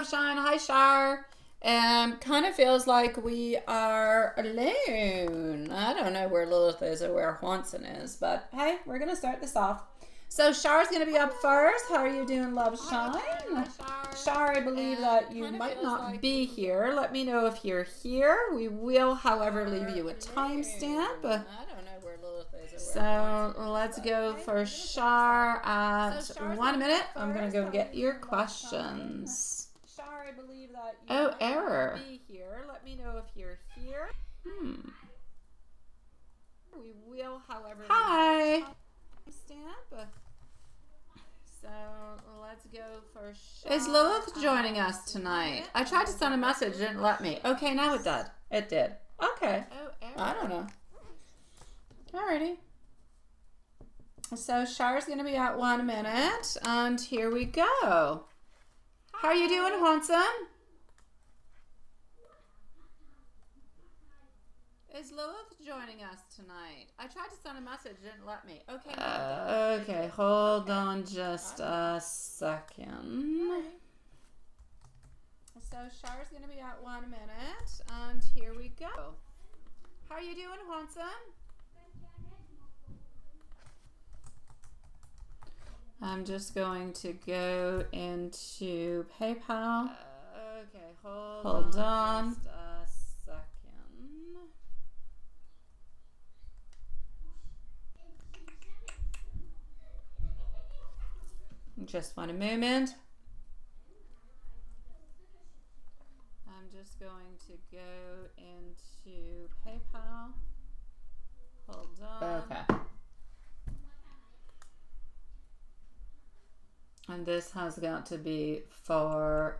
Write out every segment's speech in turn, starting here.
Shine. Hi, Shar. Kind of feels like we are alone. I don't know where Lilith is or where Juanson is, but hey, we're gonna start this off. So Shar's gonna be up first. How are you doing, Love Shine? Shar, I believe that you might not be here. Let me know if you're here. We will, however, leave you a timestamp. I don't know where Lilith is or So let's go for Shar at 1 minute. I'm gonna go get your questions. Shar, I believe that you Oh, might error. not be here. Let me know if you're here. We will, however, Hi. stamp. So let's go for Shar. Is Lilith joining us tonight? I tried to send a message, it didn't let me. Okay, now it did. It did. Okay. Oh, error. I don't know. Alrighty. So Shar's gonna be at 1 minute, and here we go. How are you doing, Juanson? Is Lilith joining us tonight? I tried to send a message, it didn't let me. Okay. Okay, hold on just a second. So Shar's gonna be at 1 minute, and here we go. How are you doing, Juanson? I'm just going to go into PayPal. Okay, Hold on. Just a second. Just 1 moment. I'm just going to go into PayPal. Hold on. Okay. And this has got to be for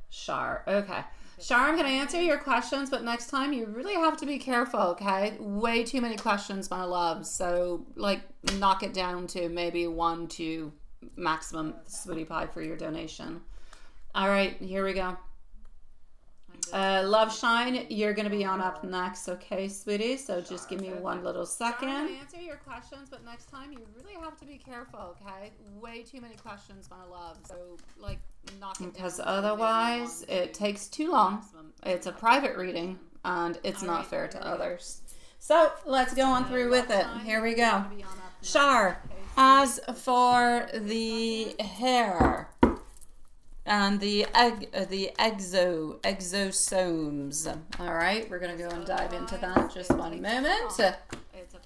Shar. Okay. Shar, I'm going to answer your questions, but next time you really have to be careful, okay? Way too many questions, my love. So, like, knock it down to maybe 1 to maximum, sweetie pie, for your donation. All right, here we go. Love Shine, you're going to be on up next, okay, sweetie? So just give me one little second. I'm gonna answer your questions, but next time you really have to be careful, okay? Way too many questions, my love. So, like, knock it down. Because otherwise, it takes too long. It's a private reading, and it's not fair to others. So let's go on through with it. Here we go. Shar, as for the hair and the exosomes, all right, we're gonna go and dive into that just 1 moment. It's a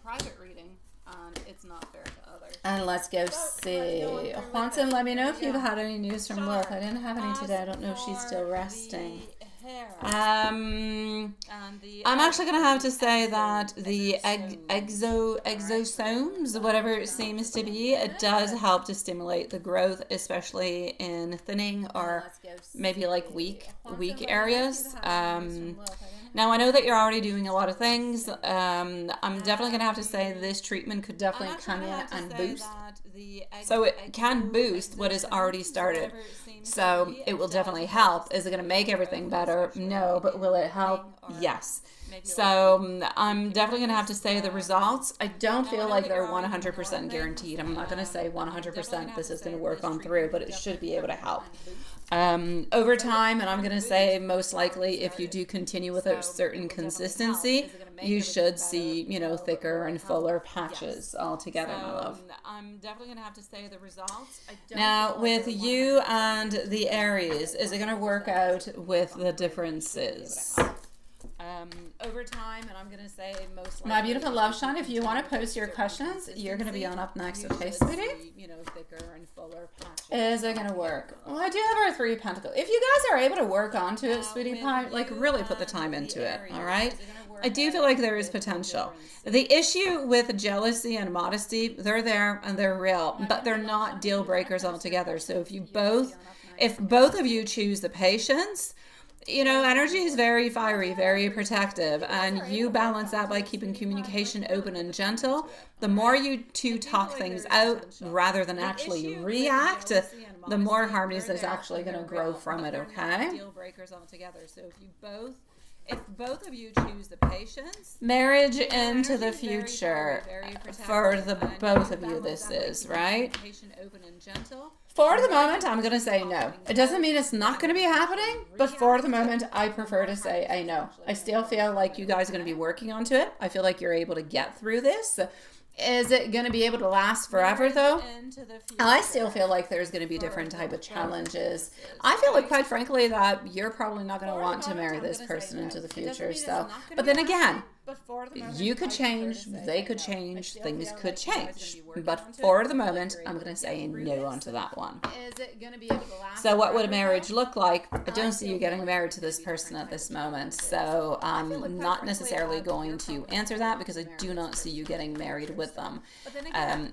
private reading, and it's not fair to others. And let's go see. Juanson, let me know if you've had any news from Lilith. I didn't have any today. I don't know if she's still resting. I'm actually going to have to say that the exosomes, whatever it seems to be, it does help to stimulate the growth, especially in thinning or maybe like weak areas. Now, I know that you're already doing a lot of things. I'm definitely going to have to say this treatment could definitely come in and boost. So it can boost what is already started. So it will definitely help. Is it going to make everything better? No, but will it help? Yes. So I'm definitely going to have to say the results. I don't feel like they're 100% guaranteed. I'm not going to say 100% this is going to work on through, but it should be able to help. Over time, and I'm going to say most likely if you do continue with a certain consistency, you should see, you know, thicker and fuller patches altogether, my love. I'm definitely going to have to say the results. Now, with you and the Aries, is it going to work out with the differences? Over time, and I'm going to say most likely. My beautiful Love Shine, if you want to post your questions, you're going to be on up next, okay, sweetie? You know, thicker and fuller patches. Is it going to work? Well, I do have our 3 pentacles. If you guys are able to work onto it, sweetie pie, like really put the time into it, all right? I do feel like there is potential. The issue with jealousy and modesty, they're there and they're real, but they're not deal breakers altogether. So if both of you choose the patience, you know, energy is very fiery, very protective, and you balance that by keeping communication open and gentle. The more you two talk things out rather than actually react, the more harmonies is actually going to grow from it, okay? Deal breakers altogether. So if if both of you choose the patience, marriage into the future, for the both of you, this is, right? Patient, open, and gentle. For the moment, I'm going to say no. It doesn't mean it's not going to be happening, but for the moment, I prefer to say I know. I still feel like you guys are going to be working onto it. I feel like you're able to get through this. Is it going to be able to last forever, though? I still feel like there's going to be different type of challenges. I feel like, quite frankly, that you're probably not going to want to marry this person into the future. So, but then again, you could change, they could change, things could change. But for the moment, I'm going to say no onto that one. So what would a marriage look like? I don't see you getting married to this person at this moment. So I'm not necessarily going to answer that because I do not see you getting married with them.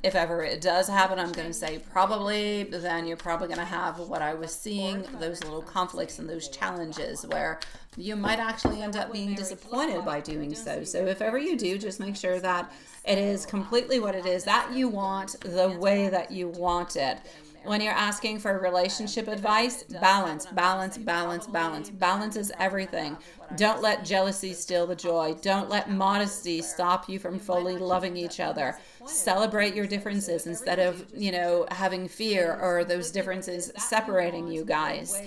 If ever it does happen, I'm going to say probably, then you're probably going to have what I was seeing, those little conflicts and those challenges where you might actually end up being disappointed by doing so. So if ever you do, just make sure that it is completely what it is that you want, the way that you want it. When you're asking for relationship advice, balance, balance, balance, balance. Balance is everything. Don't let jealousy steal the joy. Don't let modesty stop you from fully loving each other. Celebrate your differences instead of, having fear or those differences separating you guys.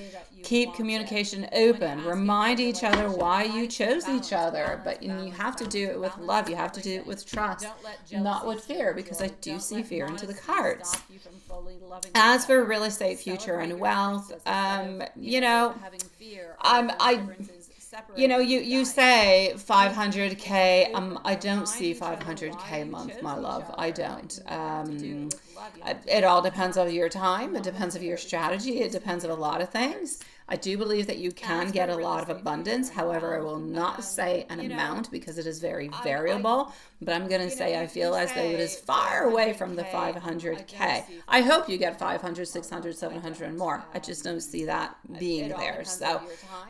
Keep communication open. Remind each other why you chose each other. But you have to do it with love. You have to do it with trust, not with fear, because I do see fear into the cards. As for real estate future and wealth, you say 500K. I don't see 500K a month, my love. I don't. It all depends on your time. It depends on your strategy. It depends on a lot of things. I do believe that you can get a lot of abundance. However, I will not say an amount because it is very variable. But I'm going to say I feel as though it is far away from the 500K. I hope you get 500, 600, 700 and more. I just don't see that being there. So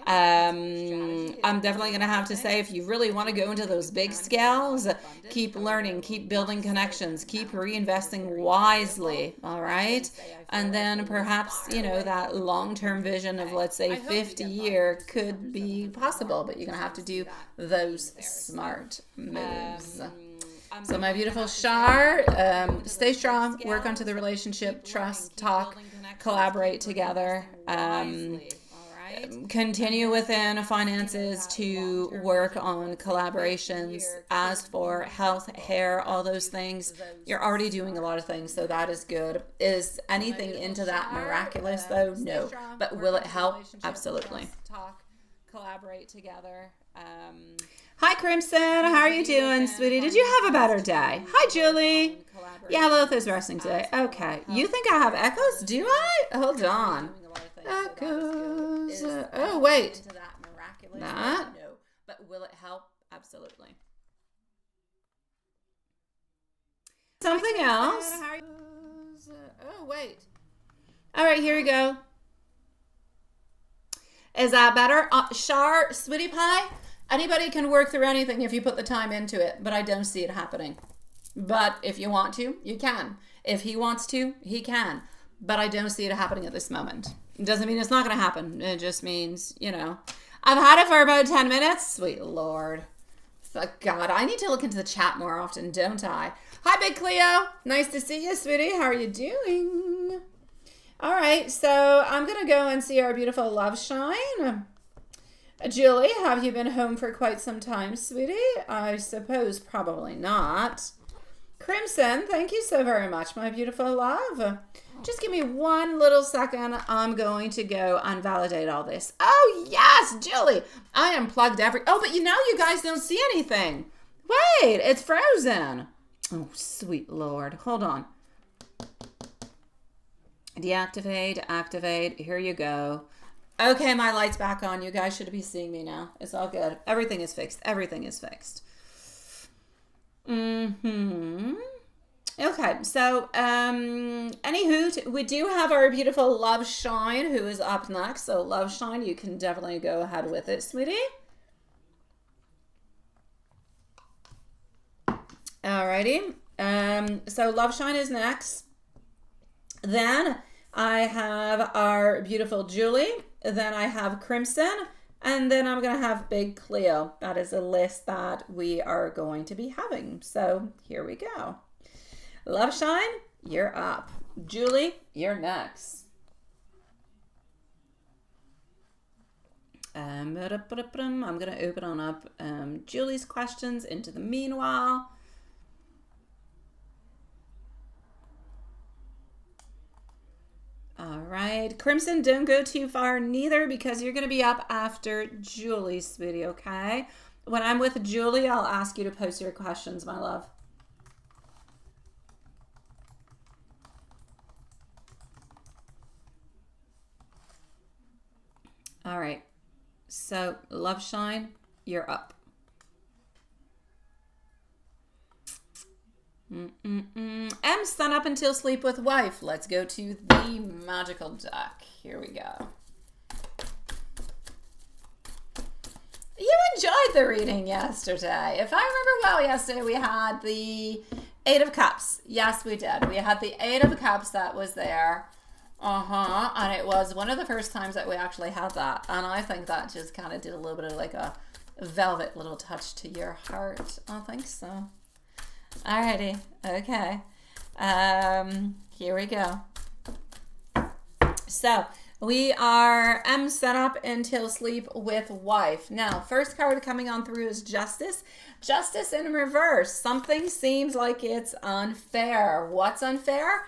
I'm definitely going to have to say, if you really want to go into those big scales, keep learning, keep building connections, keep reinvesting wisely. All right. And then perhaps, that long-term vision of, let's say, 50-year could be possible, but you're going to have to do those smart moves. So my beautiful Shar, stay strong, work onto the relationship, trust, talk, collaborate together. Continue within finances to work on collaborations. As for health, hair, all those things, you're already doing a lot of things, so that is good. Is anything into that miraculous though? No. But will it help? Absolutely. Talk, collaborate together. Hi Crimson, how are you doing, sweetie? Did you have a better day? Hi Julie. Yeah, Lilith is resting today. Okay. You think I have echoes? Do I? Hold on. Echoes. Oh, wait. That? No. But will it help? Absolutely. Something else. Oh, wait. All right, here we go. Is that better? Shar, sweetie pie? Anybody can work through anything if you put the time into it, but I don't see it happening. But if you want to, you can. If he wants to, he can. But I don't see it happening at this moment. It doesn't mean it's not going to happen. It just means, I've had it for about 10 minutes. Sweet Lord. God, I need to look into the chat more often, don't I? Hi, Big Cleo. Nice to see you, sweetie. How are you doing? All right, so I'm going to go and see our beautiful Love Shine. Julie, have you been home for quite some time, sweetie? I suppose probably not. Crimson, thank you so very much, my beautiful love. Just give me one little second. I'm going to go and validate all this. Oh, yes, Julie. I unplugged Oh, but you guys don't see anything. Wait, it's frozen. Oh, sweet Lord. Hold on. Deactivate, activate. Here you go. Okay, my light's back on. You guys should be seeing me now. It's all good. Everything is fixed. Everything is fixed. Okay, so anywho, we do have our beautiful Love Shine who is up next. So Love Shine, you can definitely go ahead with it, sweetie. Alrighty. So Love Shine is next. Then I have our beautiful Julie. Then I have Crimson. And then I'm going to have Big Cleo. That is a list that we are going to be having. So here we go. Love Shine, you're up. Julie, you're next. I'm going to open on up Julie's questions into the meanwhile. All right. Crimson, don't go too far neither because you're going to be up after Julie, sweetie, okay? When I'm with Julie, I'll ask you to post your questions, my love. All right. So, Love Shine, you're up. M, sun up until sleep with wife. Let's go to the magical deck. Here we go. You enjoyed the reading yesterday. If I remember well, yesterday we had the Eight of Cups. Yes, we did. We had the Eight of Cups that was there. And it was one of the first times that we actually had that. And I think that just kind of did a little bit of like a velvet little touch to your heart. I think so. Alrighty, okay. Here we go. So we are set up until sleep with wife. Now, first card coming on through is Justice. Justice in reverse. Something seems like it's unfair. What's unfair?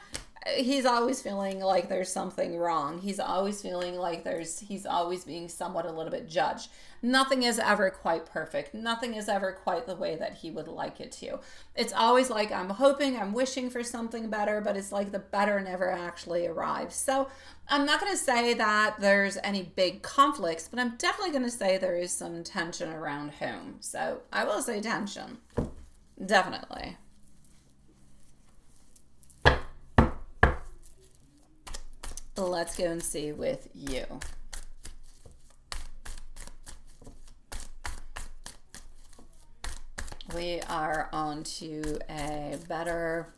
He's always feeling like there's something wrong. He's always feeling like he's always being somewhat a little bit judged. Nothing is ever quite perfect. Nothing is ever quite the way that he would like it to. It's always like I'm hoping, I'm wishing for something better, but it's like the better never actually arrives. So I'm not going to say that there's any big conflicts, but I'm definitely going to say there is some tension around home. So I will say tension. Definitely. Let's go and see with you. We are on to a better,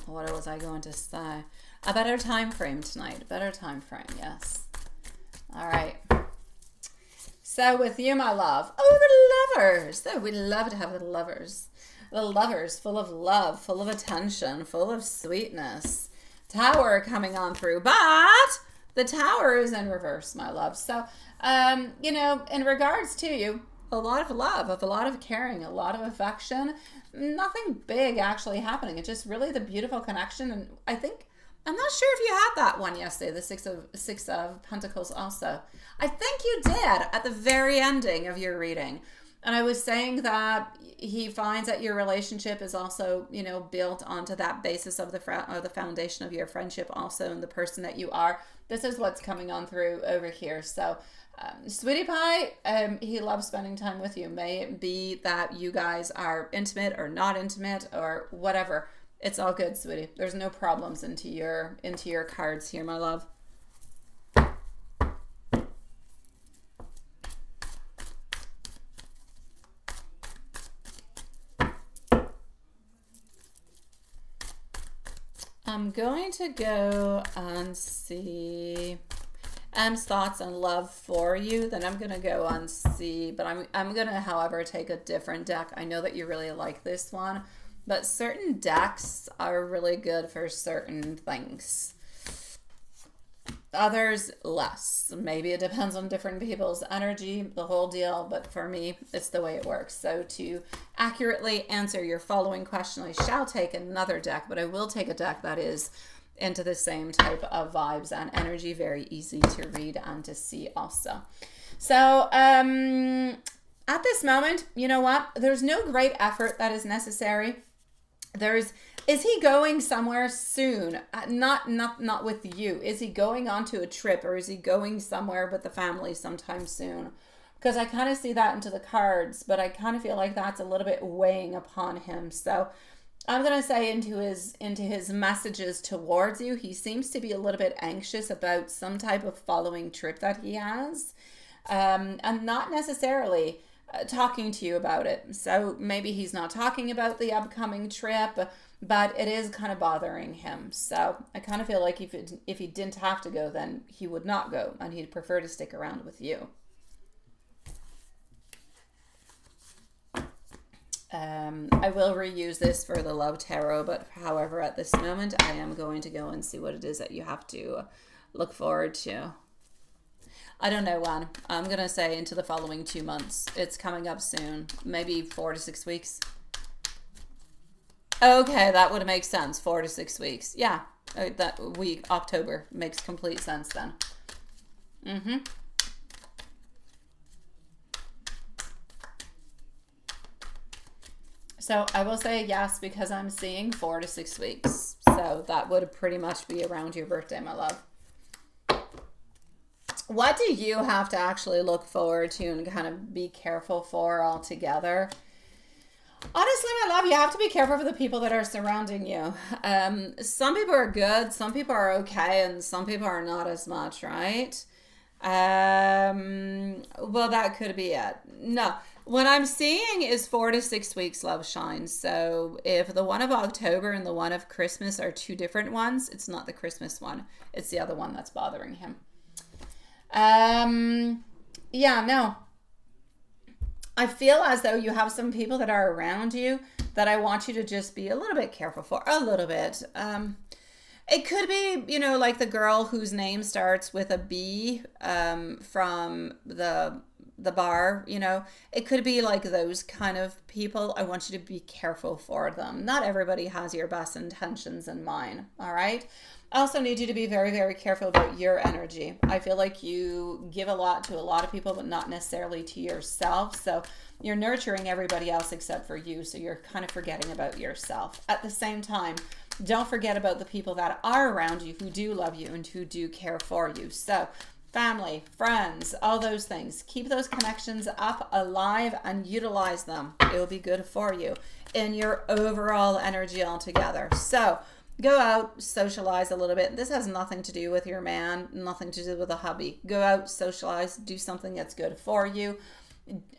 what was I going to say? A better time frame tonight. Better time frame, yes. All right. So with you, my love. Oh, the lovers. Oh, we love to have the lovers. The lovers full of love, full of attention, full of sweetness. Tower coming on through, but the Tower is in reverse, my love. So, you know, in regards to you, a lot of love, a lot of caring, a lot of affection, nothing big actually happening. It's just really the beautiful connection. And I think, I'm not sure if you had that one yesterday, the Six of Pentacles also. I think you did at the very ending of your reading. And I was saying that he finds that your relationship is also, you know, built onto that basis of the foundation of your friendship also, and the person that you are. This is what's coming on through over here. So, Sweetie Pie, he loves spending time with you. May it be that you guys are intimate or not intimate or whatever. It's all good, sweetie. There's no problems into your cards here, my love. I'm going to go and see M's thoughts and love for you. Then I'm going to go and see, but I'm going to, however, take a different deck. I know that you really like this one, but certain decks are really good for certain things. Others less. Maybe it depends on different people's energy, the whole deal, but for me, it's the way it works. So to accurately answer your following question, I shall take another deck, but I will take a deck that is into the same type of vibes and energy, very easy to read and to see also. So at this moment, you know what? There's no great effort that is necessary. Is he going somewhere soon? Not with you. Is he going onto a trip, or is he going somewhere with the family sometime soon? Because I kind of see that into the cards, but I kind of feel like that's a little bit weighing upon him. So I'm going to say into his messages towards you, he seems to be a little bit anxious about some type of following trip that he has, and not necessarily talking to you about it. So maybe he's not talking about the upcoming trip, but it is kind of bothering him. So I kind of feel like if he didn't have to go, then he would not go, and he'd prefer to stick around with you. I will reuse this for the Love Tarot, but however, at this moment, I am going to go and see what it is that you have to look forward to. I don't know when. I'm going to say into the following 2 months. It's coming up soon. Maybe 4 to 6 weeks. Okay, that would make sense. 4 to 6 weeks. Yeah, that week, October, makes complete sense then. Mm-hmm. So I will say yes because I'm seeing 4 to 6 weeks. So that would pretty much be around your birthday, my love. What do you have to actually look forward to and kind of be careful for altogether? Honestly, my love, you have to be careful for the people that are surrounding you. Some people are good, some people are okay, and some people are not as much, right? Well, that could be it. No, what I'm seeing is 4 to 6 weeks love shines. So if the one of October and the one of Christmas are two different ones, it's not the Christmas one. It's the other one that's bothering him. Yeah, no. I feel as though you have some people that are around you that I want you to just be a little bit careful for. A little bit. It could be, you know, like the girl whose name starts with a B from the bar, you know. It could be like those kind of people. I want you to be careful for them. Not everybody has your best intentions in mind, all right? I also need you to be very, very careful about your energy. I feel like you give a lot to a lot of people, but not necessarily to yourself. So you're nurturing everybody else except for you. So you're kind of forgetting about yourself. At the same time, don't forget about the people that are around you who do love you and who do care for you. So family, friends, all those things. Keep those connections up, alive, and utilize them. It will be good for you in your overall energy altogether. So go out, socialize a little bit. This has nothing to do with your man, nothing to do with a hubby. Go out, socialize, do something that's good for you.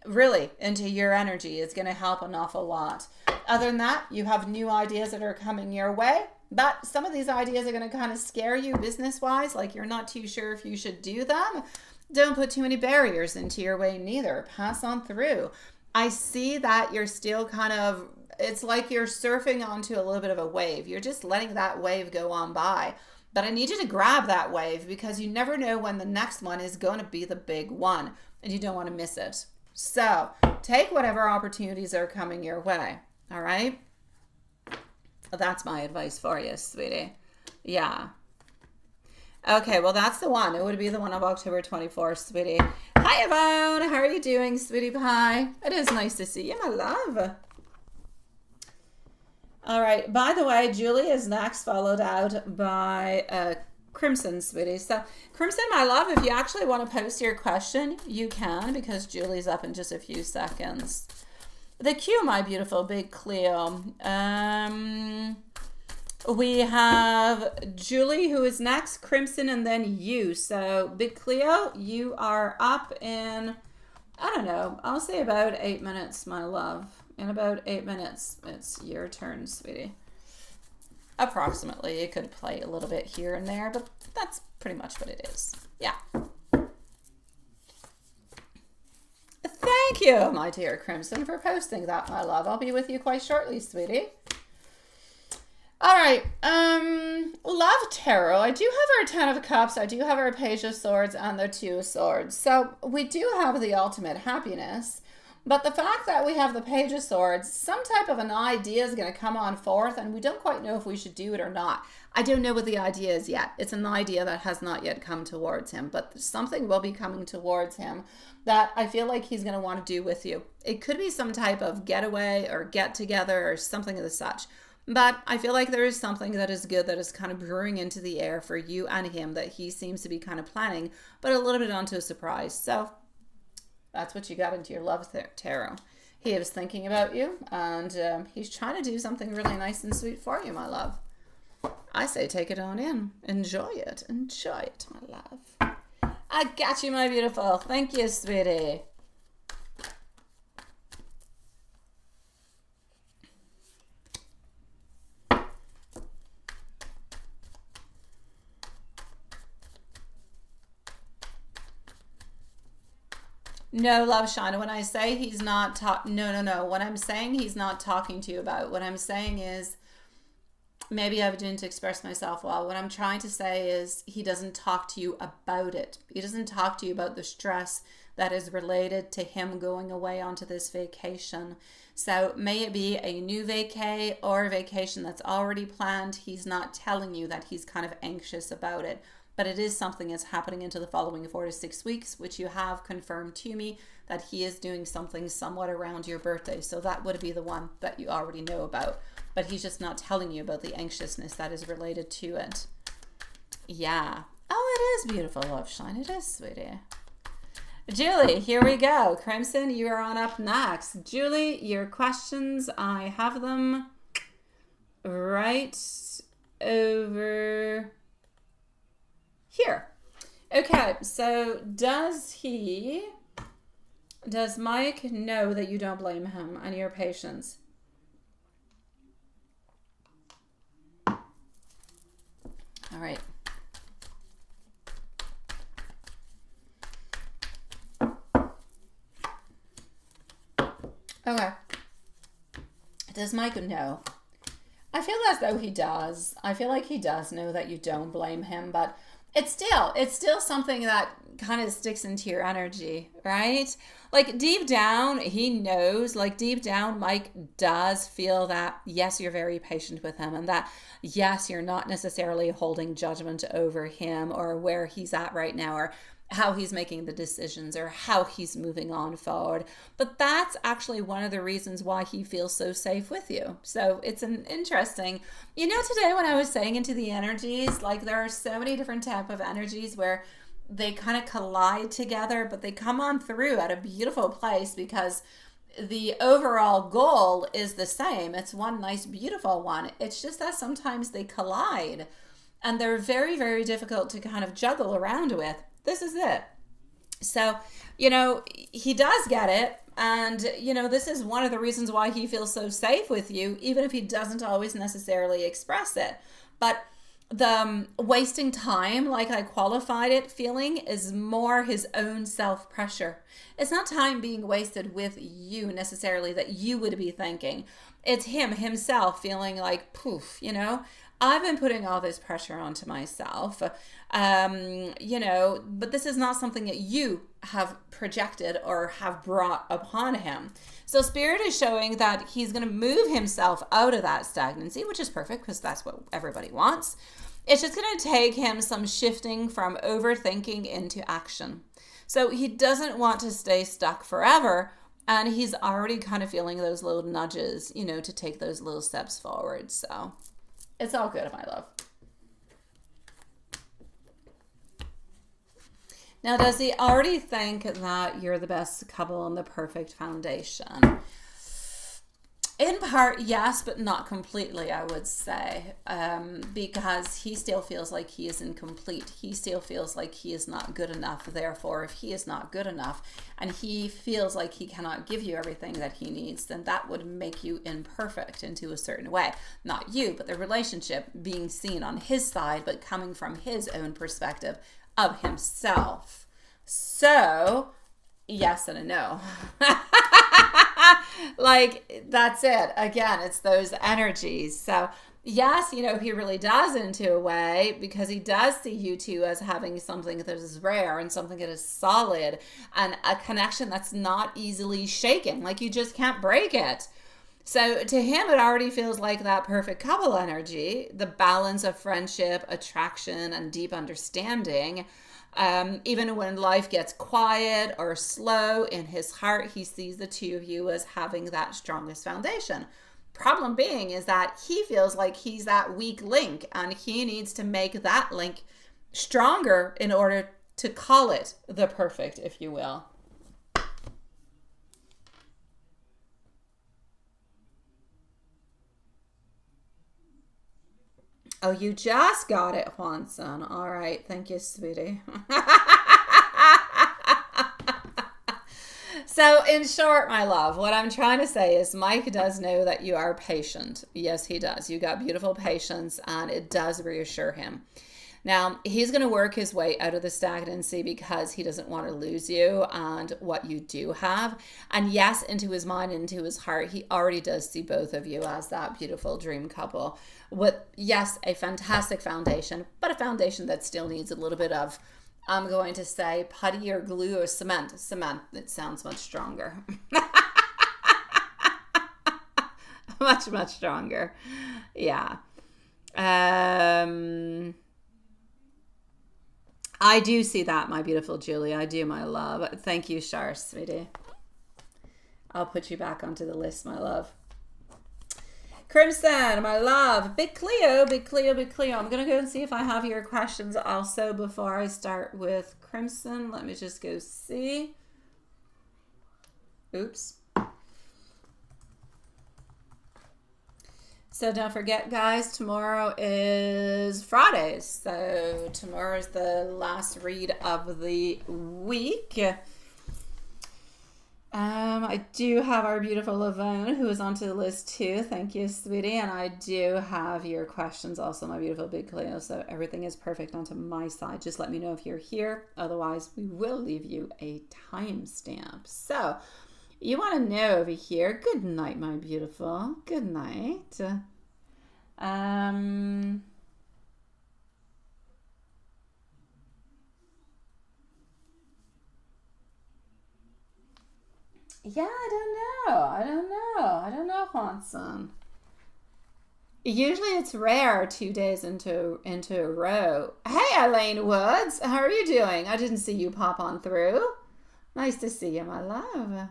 Really, into your energy. It's going to help an awful lot. Other than that, you have new ideas that are coming your way. But some of these ideas are going to kind of scare you business-wise, like you're not too sure if you should do them. Don't put too many barriers into your way neither. Pass on through. I see that you're still kind of, it's like you're surfing onto a little bit of a wave. You're just letting that wave go on by. But I need you to grab that wave because you never know when the next one is going to be the big one and you don't want to miss it. So take whatever opportunities are coming your way. All right? That's my advice for you, sweetie. Yeah. Okay, well, that's the one. It would be the one of October 24th, sweetie. Hi, Yvonne. How are you doing, sweetie pie? It is nice to see you, my love. All right. By the way, Julie is next, followed out by Crimson, sweetie. So, Crimson, my love, if you actually want to post your question, you can, because Julie's up in just a few seconds. The Q, my beautiful big Cleo. We have Julie, who is next, Crimson, and then you. So, big Cleo, you are up in, I don't know, I'll say about 8 minutes, my love. In about 8 minutes, it's your turn, sweetie. Approximately. It could play a little bit here and there, but that's pretty much what it is. Yeah. Thank you, my dear Crimson, for posting that, my love. I'll be with you quite shortly, sweetie. All right. Love Tarot. I do have our Ten of Cups. I do have our Page of Swords and the Two of Swords. So we do have the ultimate happiness. But the fact that we have the Page of Swords, some type of an idea is going to come on forth, and we don't quite know if we should do it or not. I don't know what the idea is yet. It's an idea that has not yet come towards him, but something will be coming towards him that I feel like he's going to want to do with you. It could be some type of getaway or get together or something of the such. But I feel like there is something that is good that is kind of brewing into the air for you and him that he seems to be kind of planning, but a little bit onto a surprise. So that's what you got into your love tarot. He was thinking about you, and he's trying to do something really nice and sweet for you, my love. I say take it on in. Enjoy it. Enjoy it, my love. I got you, my beautiful. Thank you, sweetie. No, love Shauna. When I say he's not no. What I'm saying he's not talking to you about. What I'm saying is, maybe I didn't express myself well. What I'm trying to say is he doesn't talk to you about it. He doesn't talk to you about the stress that is related to him going away onto this vacation. So may it be a new vacay or a vacation that's already planned. He's not telling you that he's kind of anxious about it. But it is something that's happening into the following 4 to 6 weeks, which you have confirmed to me that he is doing something somewhat around your birthday. So that would be the one that you already know about. But he's just not telling you about the anxiousness that is related to it. Yeah. Oh, it is beautiful, love Shine. It is, sweetie. Julie, here we go. Crimson, you are on up next. Julie, your questions, I have them right over here. Okay, so does Mike know that you don't blame him and your patience? All right. Okay. Does Mike know? I feel as though he does. I feel like he does know that you don't blame him, but it's still something that kind of sticks into your energy, right? Like deep down, he knows, like deep down, Mike does feel that, yes, you're very patient with him and that, yes, you're not necessarily holding judgment over him or where he's at right now or how he's making the decisions or how he's moving on forward. But that's actually one of the reasons why he feels so safe with you. So it's an interesting, today when I was saying into the energies, like there are so many different type of energies where they kind of collide together, but they come on through at a beautiful place because the overall goal is the same. It's one nice, beautiful one. It's just that sometimes they collide and they're very, very difficult to kind of juggle around with. This is it. So, he does get it. And, this is one of the reasons why he feels so safe with you, even if he doesn't always necessarily express it. But the wasting time, like I qualified it, feeling is more his own self-pressure. It's not time being wasted with you necessarily that you would be thinking. It's himself feeling like, poof, I've been putting all this pressure onto myself, but this is not something that you have projected or have brought upon him. So Spirit is showing that he's going to move himself out of that stagnancy, which is perfect because that's what everybody wants. It's just going to take him some shifting from overthinking into action. So he doesn't want to stay stuck forever. And he's already kind of feeling those little nudges, to take those little steps forward. So it's all good, my love. Now, does he already think that you're the best couple and the perfect foundation? In part, yes, but not completely, I would say, because he still feels like he is incomplete. He still feels like he is not good enough. Therefore, if he is not good enough and he feels like he cannot give you everything that he needs, then that would make you imperfect into a certain way. Not you, but the relationship being seen on his side, but coming from his own perspective of himself. So, yes and a no. Like, that's it. Again, it's those energies. So, yes, he really does into a way because he does see you two as having something that is rare and something that is solid and a connection that's not easily shaken. Like, you just can't break it. So to him, it already feels like that perfect couple energy, the balance of friendship, attraction, and deep understanding. Even when life gets quiet or slow, in his heart, he sees the two of you as having that strongest foundation. Problem being is that he feels like he's that weak link and he needs to make that link stronger in order to call it the perfect, if you will. Oh, you just got it, Juanson. All right. Thank you, sweetie. So, in short, my love, what I'm trying to say is Mike does know that you are patient. Yes, he does. You got beautiful patience, and it does reassure him. Now, he's going to work his way out of the stagnancy because he doesn't want to lose you and what you do have. And yes, into his mind, into his heart, he already does see both of you as that beautiful dream couple with, yes, a fantastic foundation, but a foundation that still needs a little bit of, I'm going to say, putty or glue or cement. Cement, it sounds much stronger. Much, much stronger. Yeah. I do see that, my beautiful Julie. I do, my love. Thank you, Shar, sweetie. I'll put you back onto the list, my love. Crimson, my love. Big Cleo, Big Cleo, Big Cleo. I'm going to go and see if I have your questions also before I start with Crimson. Let me just go see. Oops. So don't forget, guys, tomorrow is Friday. So tomorrow is the last read of the week. I do have our beautiful Yvonne, who is onto the list too. Thank you, sweetie. And I do have your questions also, my beautiful Big Cleo. So everything is perfect onto my side. Just let me know if you're here. Otherwise, we will leave you a timestamp. So you want to know over here. Good night, my beautiful. Good night. Yeah, I don't know, Juanson. Usually it's rare 2 days into a row. Hey, Elaine Woods, how are you doing? I didn't see you pop on through. Nice to see you, my love.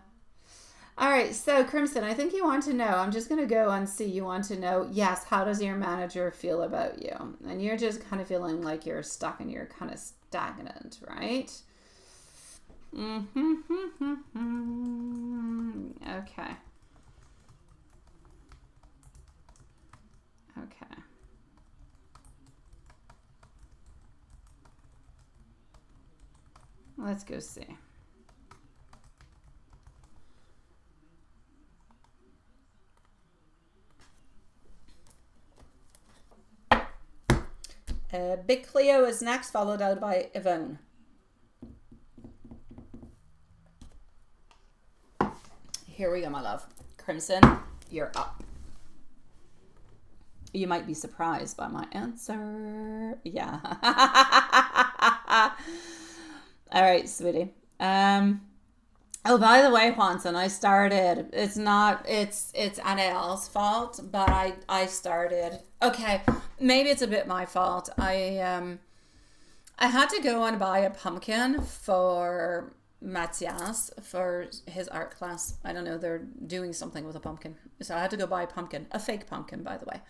All right, so Crimson, I think you want to know. I'm just going to go and see. You want to know, yes, how does your manager feel about you? And you're just kind of feeling like you're stuck and you're kind of stagnant, right? Okay. Okay. Let's go see. Big Cleo is next, followed out by Yvonne. Here we go, my love. Crimson, you're up. You might be surprised by my answer. Yeah. All right, sweetie. Oh, by the way, Juanson, I started. It's Anel's fault, but I started. Okay, maybe it's a bit my fault. I had to go and buy a pumpkin for Matthias for his art class. I don't know, they're doing something with a pumpkin. So I had to go buy a pumpkin, a fake pumpkin, by the way.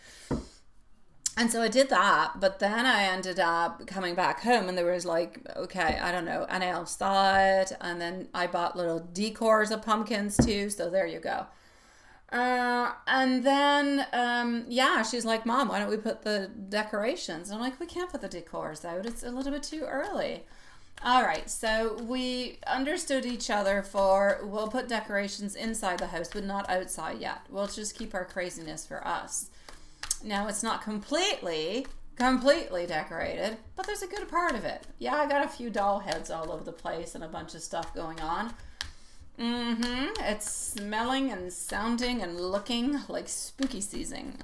And so I did that, but then I ended up coming back home and there was like, okay, I don't know, Anel saw it, and then I bought little decors of pumpkins too, so there you go. And then, yeah, she's like, Mom, why don't we put the decorations? And I'm like, we can't put the decors out. It's a little bit too early. All right, so we understood each other for, we'll put decorations inside the house, but not outside yet. We'll just keep our craziness for us. Now, it's not completely decorated, but there's a good part of it. Yeah, I got a few doll heads all over the place and a bunch of stuff going on. It's smelling and sounding and looking like spooky season.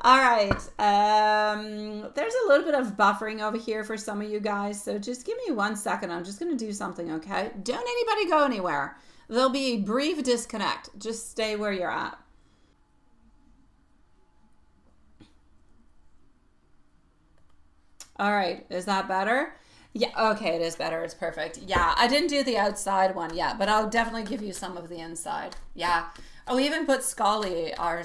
All right. There's a little bit of buffering over here for some of you guys, so just give me 1 second. I'm just going to do something, okay? Don't anybody go anywhere. There'll be a brief disconnect. Just stay where you're at. All right. Is that better? Yeah, okay, it is better. It's perfect. Yeah, I didn't do the outside one yet, but I'll definitely give you some of the inside. Yeah. Oh, we even put Scully, our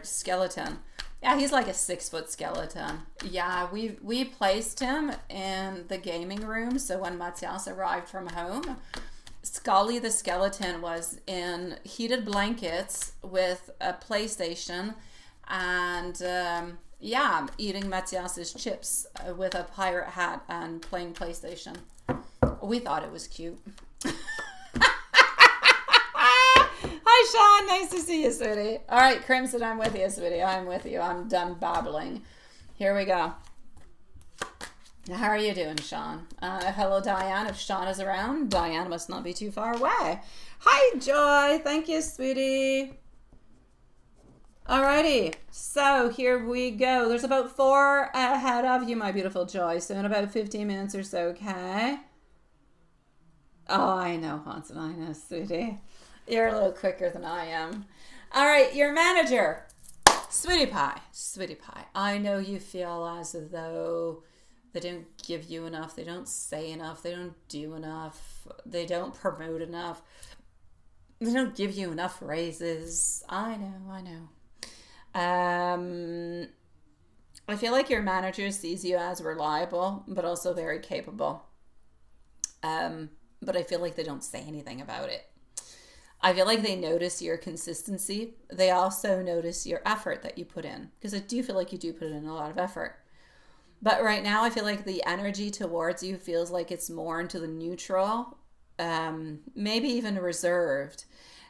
skeleton. Yeah, he's like a 6-foot skeleton. Yeah, we placed him in the gaming room, so when Matthias arrived from home, Scully the skeleton was in heated blankets with a PlayStation and yeah, eating Matthias's chips with a pirate hat and playing PlayStation. We thought it was cute. Hi, Sean. Nice to see you, sweetie. All right, Crimson, I'm with you, sweetie. I'm with you. I'm done babbling. Here we go. How are you doing, Sean? Hello, Diane. If Sean is around, Diane must not be too far away. Hi, Joy. Thank you, sweetie. Alrighty. So here we go. There's about 4 ahead of you, my beautiful Joy. So in about 15 minutes or so, okay? Oh, I know, Hanson. I know, sweetie. You're a little quicker than I am. All right, your manager. Sweetie pie. Sweetie pie. I know you feel as though they don't give you enough. They don't say enough. They don't do enough. They don't promote enough. They don't give you enough raises. I know. I feel like your manager sees you as reliable, but also very capable. But I feel like they don't say anything about it. I feel like they notice your consistency. They also notice your effort that you put in, because I do feel like you do put in a lot of effort. But right now, I feel like the energy towards you feels like it's more into the neutral, maybe even reserved.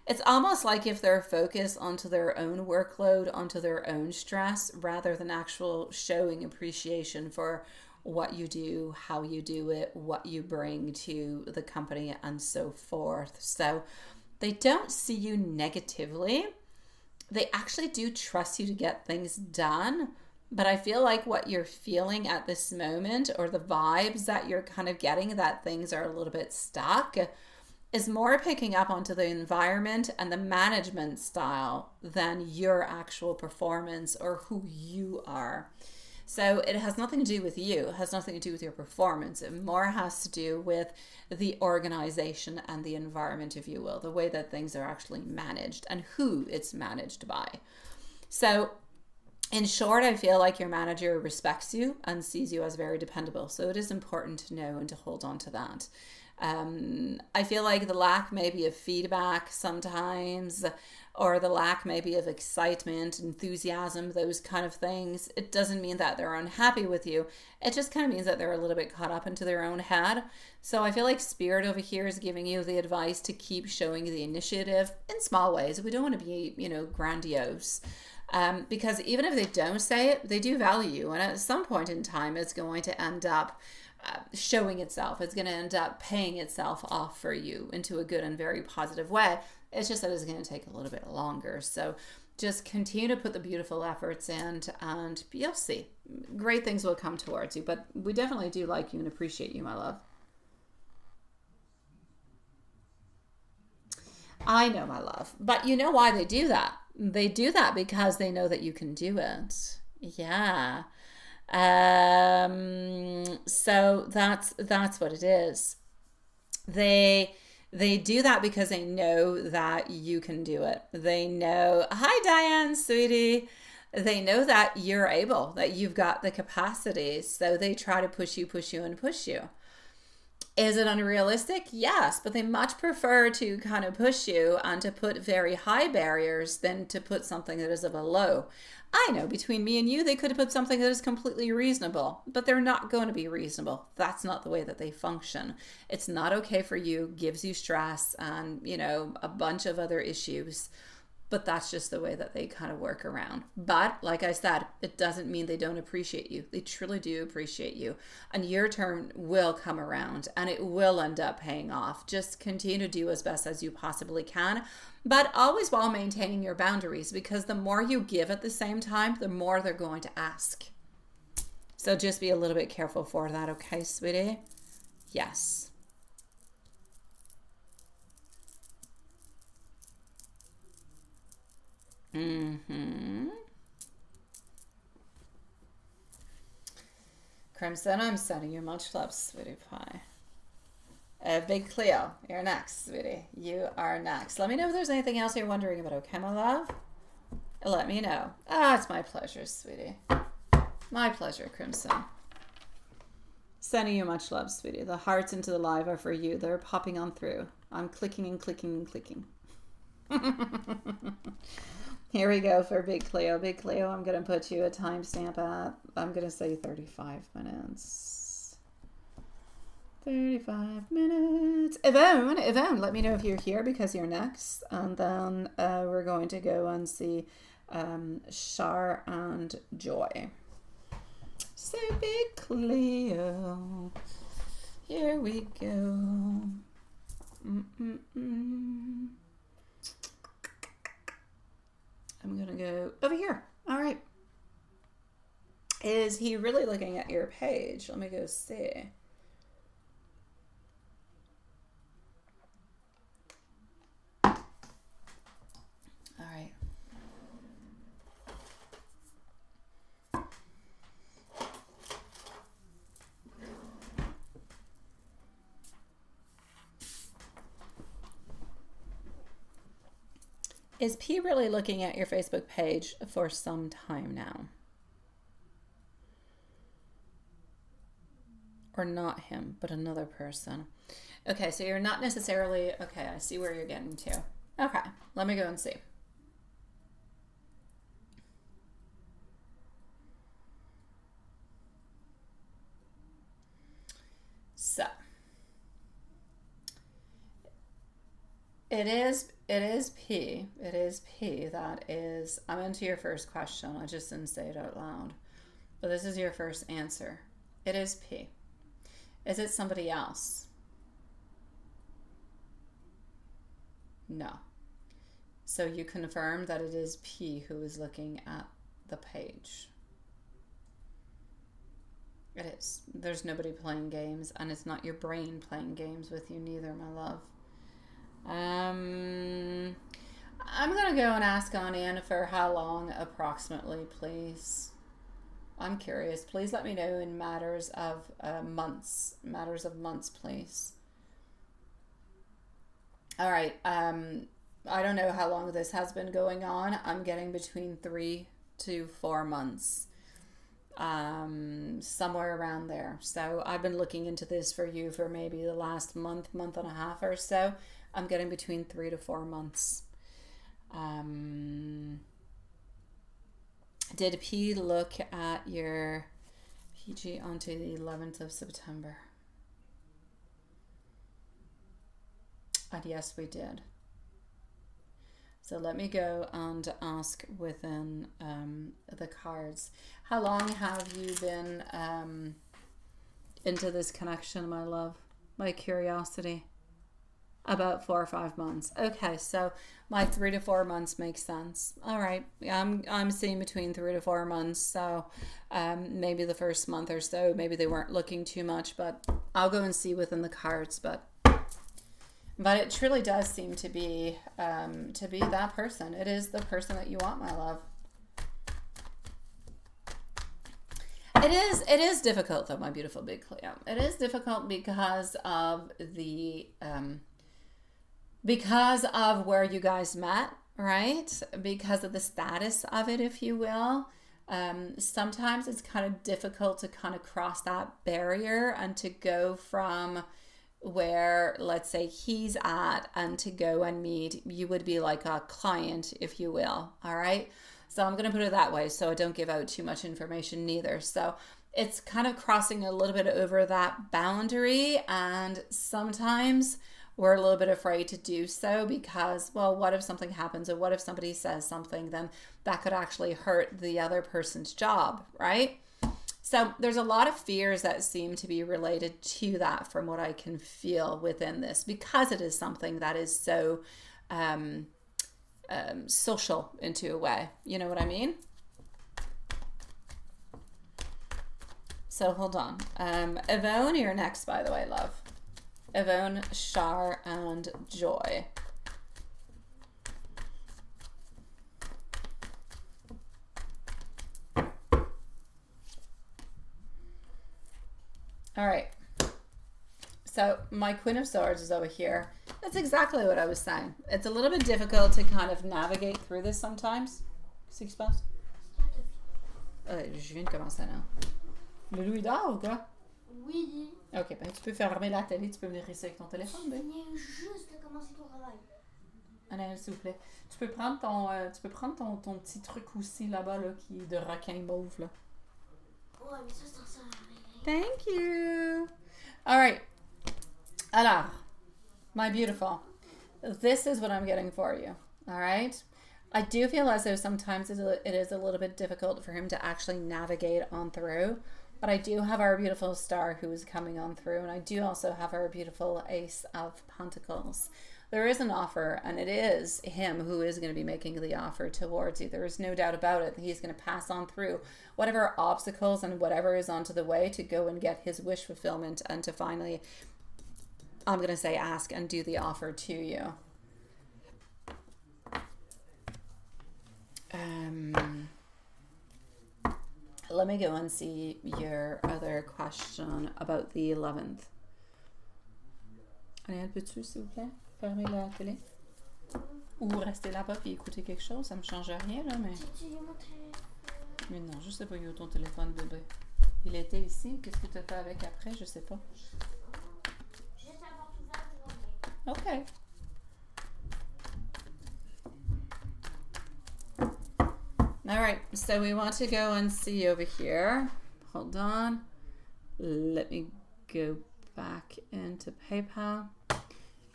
It's almost like if they're focused onto their own workload, onto their own stress, rather than actual showing appreciation for what you do, how you do it, what you bring to the company, and so forth. So they don't see you negatively. They actually do trust you to get things done. But I feel like what you're feeling at this moment, or the vibes that you're kind of getting that things are a little bit stuck, is more picking up onto the environment and the management style than your actual performance or who you are. So it has nothing to do with you. It has nothing to do with your performance. It more has to do with the organization and the environment, if you will, the way that things are actually managed and who it's managed by. So in short, I feel like your manager respects you and sees you as very dependable. So it is important to know and to hold on to that. I feel like the lack maybe of feedback sometimes, or the lack maybe of excitement, enthusiasm, those kind of things, it doesn't mean that they're unhappy with you. It just kind of means that they're a little bit caught up into their own head. So I feel like Spirit over here is giving you the advice to keep showing the initiative in small ways. We don't want to be, grandiose. Because even if they don't say it, they do value you. And at some point in time, it's going to end up showing itself. It's going to end up paying itself off for you into a good and very positive way. It's just that it's going to take a little bit longer. So just continue to put the beautiful efforts in, and you'll see. Great things will come towards you. But we definitely do like you and appreciate you, my love. I know, my love. But you know why they do that? They do that because they know that you can do it. Yeah. So that's what it is. They do that because they know that you can do it. They know, hi Diane, sweetie. They know that you're able, that you've got the capacity. So they try to push you. Is it unrealistic? Yes, but they much prefer to kind of push you and to put very high barriers than to put something that is of a low. I know, between me and you, they could have put something that is completely reasonable, but they're not going to be reasonable. That's not the way that they function. It's not okay for you, gives you stress and, a bunch of other issues. But that's just the way that they kind of work around. But like I said, it doesn't mean they don't appreciate you. They truly do appreciate you. And your turn will come around and it will end up paying off. Just continue to do as best as you possibly can, but always while maintaining your boundaries, because the more you give at the same time, the more they're going to ask. So just be a little bit careful for that, okay, sweetie? Yes. Crimson, I'm sending you much love, sweetie pie. Big Cleo, you're next, sweetie. You are next. Let me know if there's anything else you're wondering about, okay, my love? Let me know. It's my pleasure, sweetie. My pleasure, Crimson. Sending you much love, sweetie. The hearts into the live are for you. They're popping on through. I'm clicking and clicking and clicking. Here we go for Big Cleo. Big Cleo, I'm going to put you a timestamp at, I'm going to say 35 minutes. 35 minutes. Yvonne, let me know if you're here because you're next. And then we're going to go and see Shar and Joy. So big Cleo. Here we go. I'm gonna go over here. All right. Is he really looking at your page? Let me go see. All right. Is P really looking at your Facebook page for some time now? Or not him, but another person. Okay, so you're not necessarily... Okay, I see where you're getting to. Okay, let me go and see. So, it is P. It is P. That is... I'm into your first question. I just didn't say it out loud. But this is your first answer. It is P. Is it somebody else? No. So you confirm that it is P who is looking at the page. It is. There's nobody playing games, and it's not your brain playing games with you neither, my love. I'm gonna go and ask Annie for how long approximately, please. I'm curious. Please let me know in matters of months. Matters of months, please. All right. I don't know how long this has been going on. I'm getting between 3 to 4 months. Somewhere around there. So I've been looking into this for you for maybe the last month and a half or so. I'm getting between 3 to 4 months. Did P look at your PG onto the 11th of September? And yes, we did. So let me go and ask within the cards. How long have you been into this connection, my love? My curiosity. About 4 or 5 months. Okay, so my 3 to 4 months makes sense. All right, I'm seeing between 3 to 4 months. So maybe the first month or so, maybe they weren't looking too much, but I'll go and see within the cards. But it truly does seem to be that person. It is the person that you want, my love. It is difficult though, my beautiful big Cleo. It is difficult because of the because of where you guys met, right? Because of the status of it, if you will. Sometimes it's kind of difficult to kind of cross that barrier and to go from where, let's say, he's at and to go and meet, you would be like a client, if you will. All right. So I'm going to put it that way so I don't give out too much information neither. So it's kind of crossing a little bit over that boundary, and sometimes we're a little bit afraid to do so because, well, what if something happens, or what if somebody says something, then that could actually hurt the other person's job, right? So there's a lot of fears that seem to be related to that from what I can feel within this, because it is something that is so social into a way. You know what I mean? So hold on. Yvonne, you're next, by the way, love. Yvonne, Shar, and Joy. All right. So my Queen of Swords is over here. That's exactly what I was saying. It's a little bit difficult to kind of navigate through this sometimes. Qu'est-ce qui se passe? Je viens de commencer là. Le loup dort ou quoi? Oui. Ok, ben tu peux fermer la télé, tu peux venir ici avec ton téléphone. Ben. Je viens juste de commencer ton travail. Allez, s'il vous plaît. Tu peux prendre ton petit truc aussi là-bas là, qui est de requin mauve là. Ouais, mais ça sert à rien. Thank you. All right. Alors, my beautiful, this is what I'm getting for you. All right. I do feel as though sometimes it is a little bit difficult for him to actually navigate on through. But I do have our beautiful star who is coming on through, and I do also have our beautiful Ace of Pentacles. There is an offer, and it is him who is going to be making the offer towards you. There is no doubt about it. He's going to pass on through whatever obstacles and whatever is onto the way to go and get his wish fulfillment and to finally, I'm going to say, ask and do the offer to you. Let me go and see your other question about the 11th. Allez, peux-tu, s'il vous plaît, fermer la télé? Ou rester là-bas et écouter quelque chose? Ça me change rien, là, mais... Mais non, je sais pas, il y a ton téléphone, bébé. Il était ici, qu'est-ce que tu as fait avec après? Je sais pas. Okay. All right, so we want to go and see over here. Hold on. Let me go back into PayPal.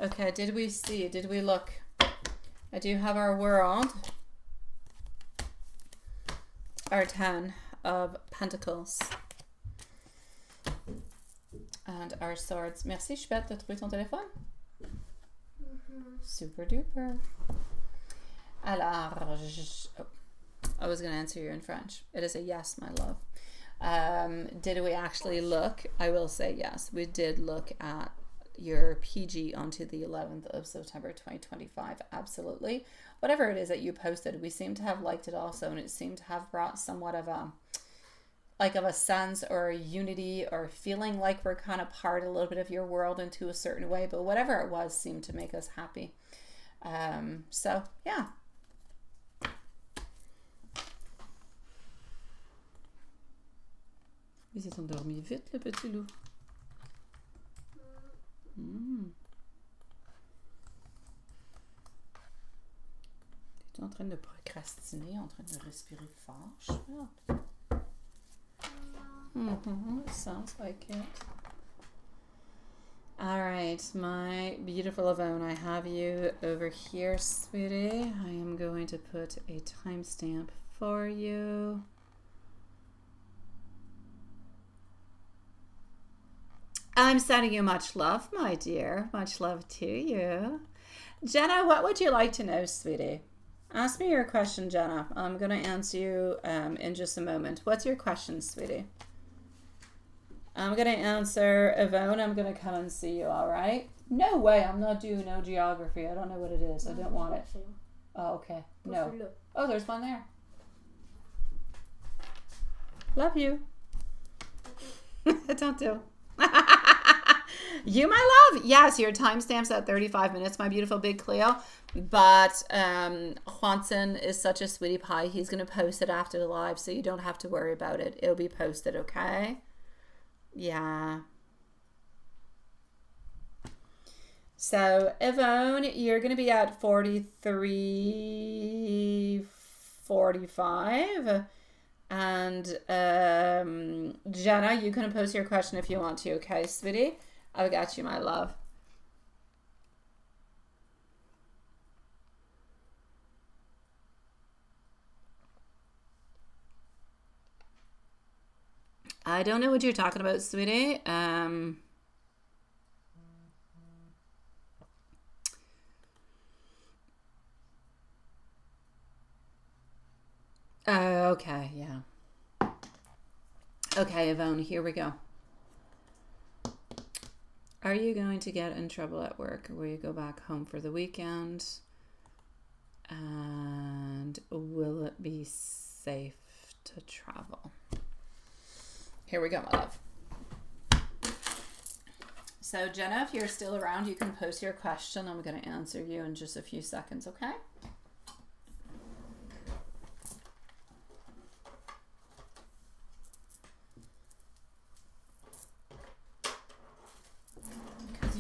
Okay, did we see? Did we look? I do have our world. Our 10 of Pentacles. And our swords. Merci, Chouette, de trouver ton téléphone. Super duper. Alors, I was going to answer you in French. It is a yes, my love. Did we actually look? I will say yes. We did look at your PG onto the 11th of September 2025. Absolutely. Whatever it is that you posted, we seem to have liked it also, and it seemed to have brought somewhat of a sense or a unity or feeling like we're kind of part a little bit of your world into a certain way, but whatever it was seemed to make us happy. So yeah. Il s'est endormi vite, le petit loup. Tu es en train de procrastiner, en train de respirer fort, Chouette? Sounds like it. All right, my beautiful Yvonne, I have you over here, sweetie. I am going to put a timestamp for you. I'm sending you much love, my dear. Much love to you. Jenna, what would you like to know, sweetie? Ask me your question, Jenna. I'm going to answer you in just a moment. What's your question, sweetie? I'm going to answer Yvonne. I'm going to come and see you, all right? No way. I'm not doing no geography. I don't know what it is. I don't want it. Oh, okay. No. Oh, there's one there. Love you. Don't do. You, my love. Yes, your timestamp's at 35 minutes, my beautiful big Cleo. But Juanson is such a sweetie pie. He's going to post it after the live, so you don't have to worry about it. It'll be posted, okay? Yeah. So, Yvonne, you're going to be at 43:45. And Jenna, you can post your question if you want to, okay, sweetie? I've got you, my love. I don't know what you're talking about, sweetie. Okay, yeah. Okay, Yvonne, here we go. Are you going to get in trouble at work? Will you go back home for the weekend? And will it be safe to travel? Here we go, my love. So, Jenna, if you're still around, you can post your question. I'm going to answer you in just a few seconds, okay?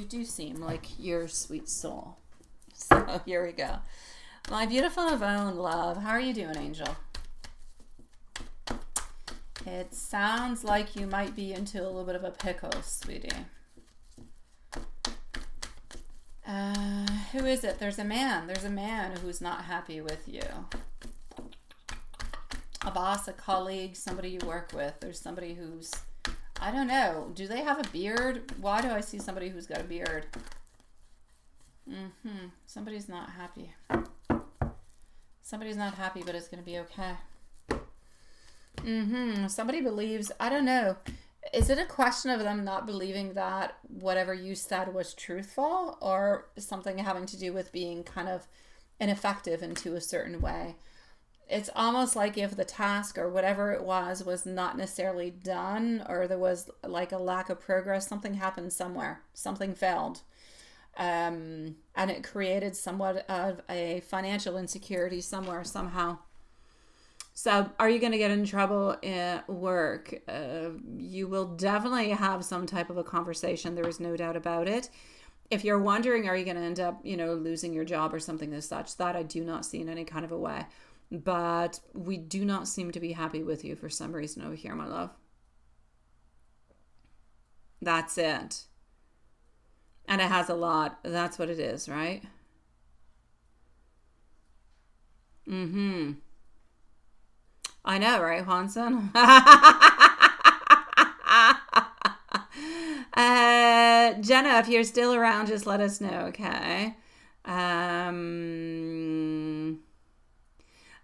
Do seem like your sweet soul. So here we go. My beautiful Yvonne, love. How are you doing, Angel? It sounds like you might be into a little bit of a pickle, sweetie. Who is it? There's a man. There's a man who's not happy with you. A boss, a colleague, somebody you work with. There's somebody who's I don't know. Do they have a beard? Why do I see somebody who's got a beard? Somebody's not happy. Somebody's not happy, but it's going to be okay. Somebody believes, I don't know. Is it a question of them not believing that whatever you said was truthful, or something having to do with being kind of ineffective into a certain way? It's almost like if the task or whatever it was not necessarily done, or there was like a lack of progress, something happened somewhere, something failed. And it created somewhat of a financial insecurity somewhere, somehow. So are you going to get in trouble at work? You will definitely have some type of a conversation. There is no doubt about it. If you're wondering, are you going to end up, losing your job or something as such, that I do not see in any kind of a way. But we do not seem to be happy with you for some reason over here, my love. That's it. And it has a lot. That's what it is, right? I know, right, Juanson? Jenna, if you're still around, just let us know, okay?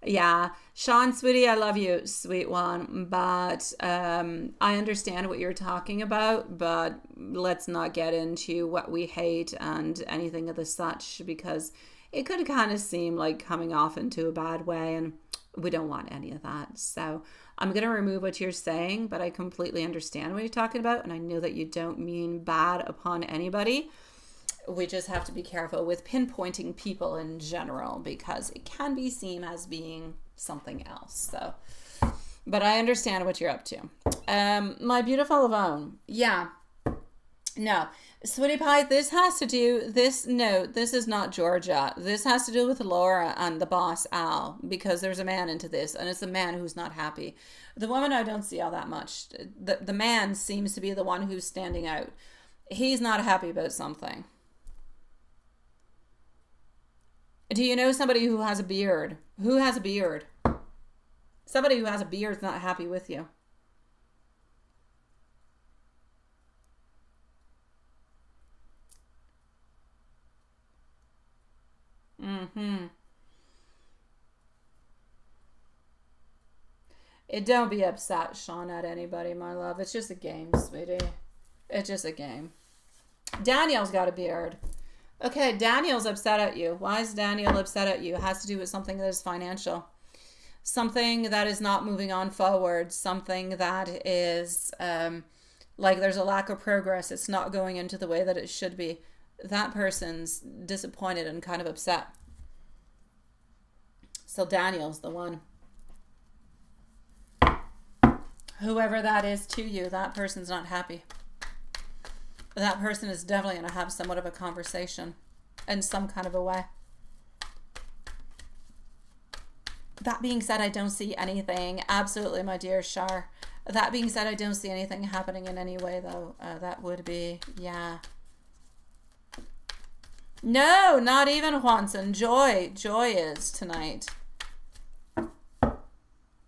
Yeah, Sean, sweetie, I love you, sweet one, but I understand what you're talking about, but let's not get into what we hate and anything of the such, because it could kind of seem like coming off into a bad way, and we don't want any of that. So I'm going to remove what you're saying, but I completely understand what you're talking about, and I know that you don't mean bad upon anybody. We just have to be careful with pinpointing people in general, because it can be seen as being something else. So, but I understand what you're up to. My beautiful Yvonne. Yeah. No, Sweetie Pie, this is not Georgia. This has to do with Laura and the boss, Al, because there's a man into this, and it's a man who's not happy. The woman, I don't see all that much. The man seems to be the one who's standing out. He's not happy about something. Do you know somebody who has a beard? Who has a beard? Somebody who has a beard is not happy with you. Don't be upset, Sean, at anybody, my love. It's just a game, sweetie. It's just a game. Daniel's got a beard. Okay, Daniel's upset at you. Why is Daniel upset at you? It has to do with something that is financial. Something that is not moving on forward. Something that is like there's a lack of progress. It's not going into the way that it should be. That person's disappointed and kind of upset. So Daniel's the one. Whoever that is to you, that person's not happy. That person is definitely going to have somewhat of a conversation in some kind of a way. That being said, I don't see anything. Absolutely, my dear Shar. That being said, I don't see anything happening in any way, though. That would be, yeah. No, not even Juanson. Joy is tonight.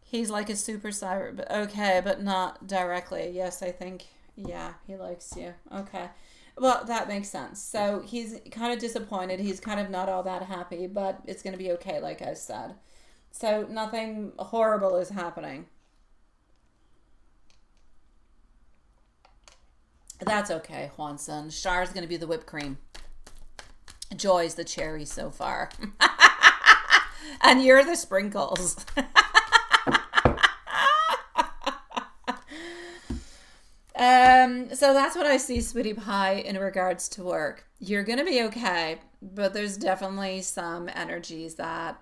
He's like a super cyber, but okay, but not directly. Yes, I think, yeah, he likes you. Okay. Well, that makes sense. So he's kind of disappointed. He's kind of not all that happy, but it's going to be okay, like I said. So nothing horrible is happening. That's okay, Juanson. Shar's going to be the whipped cream. Joy's the cherry so far. And you're the sprinkles. So that's what I see, Sweetie Pie, in regards to work. You're going to be okay, but there's definitely some energies that,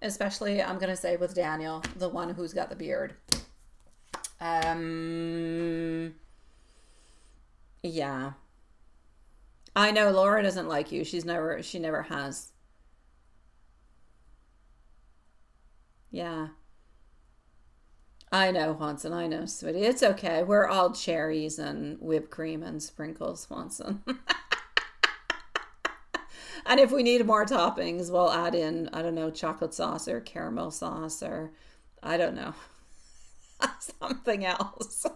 especially I'm going to say with Daniel, the one who's got the beard. Yeah. I know Laura doesn't like you. She never has. Yeah. I know, Juanson. I know, sweetie. It's okay. We're all cherries and whipped cream and sprinkles, Juanson. And if we need more toppings, we'll add in, I don't know, chocolate sauce or caramel sauce or, I don't know, something else.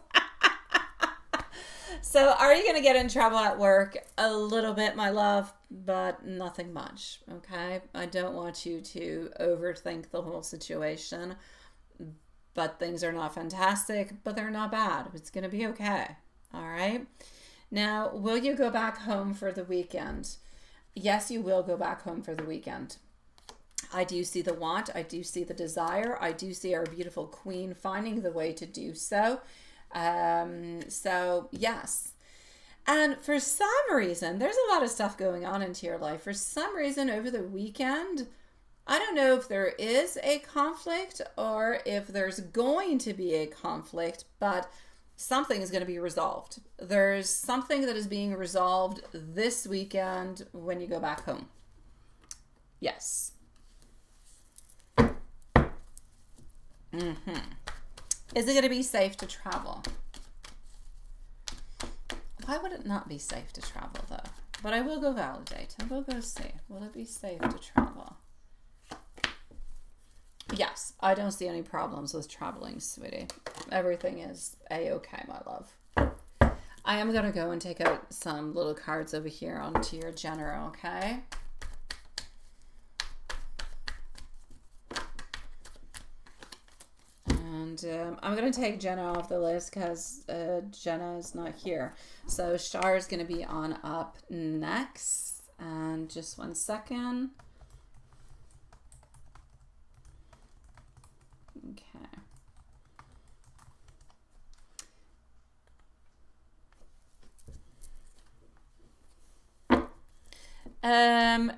So are you going to get in trouble at work? A little bit, my love, but nothing much, okay? I don't want you to overthink the whole situation, but things are not fantastic, but they're not bad. It's going to be okay, all right? Now, will you go back home for the weekend? Yes, you will go back home for the weekend. I do see the want. I do see the desire. I do see our beautiful queen finding the way to do so. So yes. And for some reason, there's a lot of stuff going on into your life. For some reason over the weekend, I don't know if there is a conflict or if there's going to be a conflict, but something is going to be resolved. There's something that is being resolved this weekend when you go back home. Yes. Is it going to be safe to travel? Why would it not be safe to travel though? But I will go validate. I will go see. Will it be safe to travel? Yes, I don't see any problems with traveling, sweetie. Everything is a-okay, my love. I am going to go and take out some little cards over here onto your general, okay? And I'm going to take Jenna off the list because Jenna is not here. So Shar is going to be on up next. And just 1 second. Okay.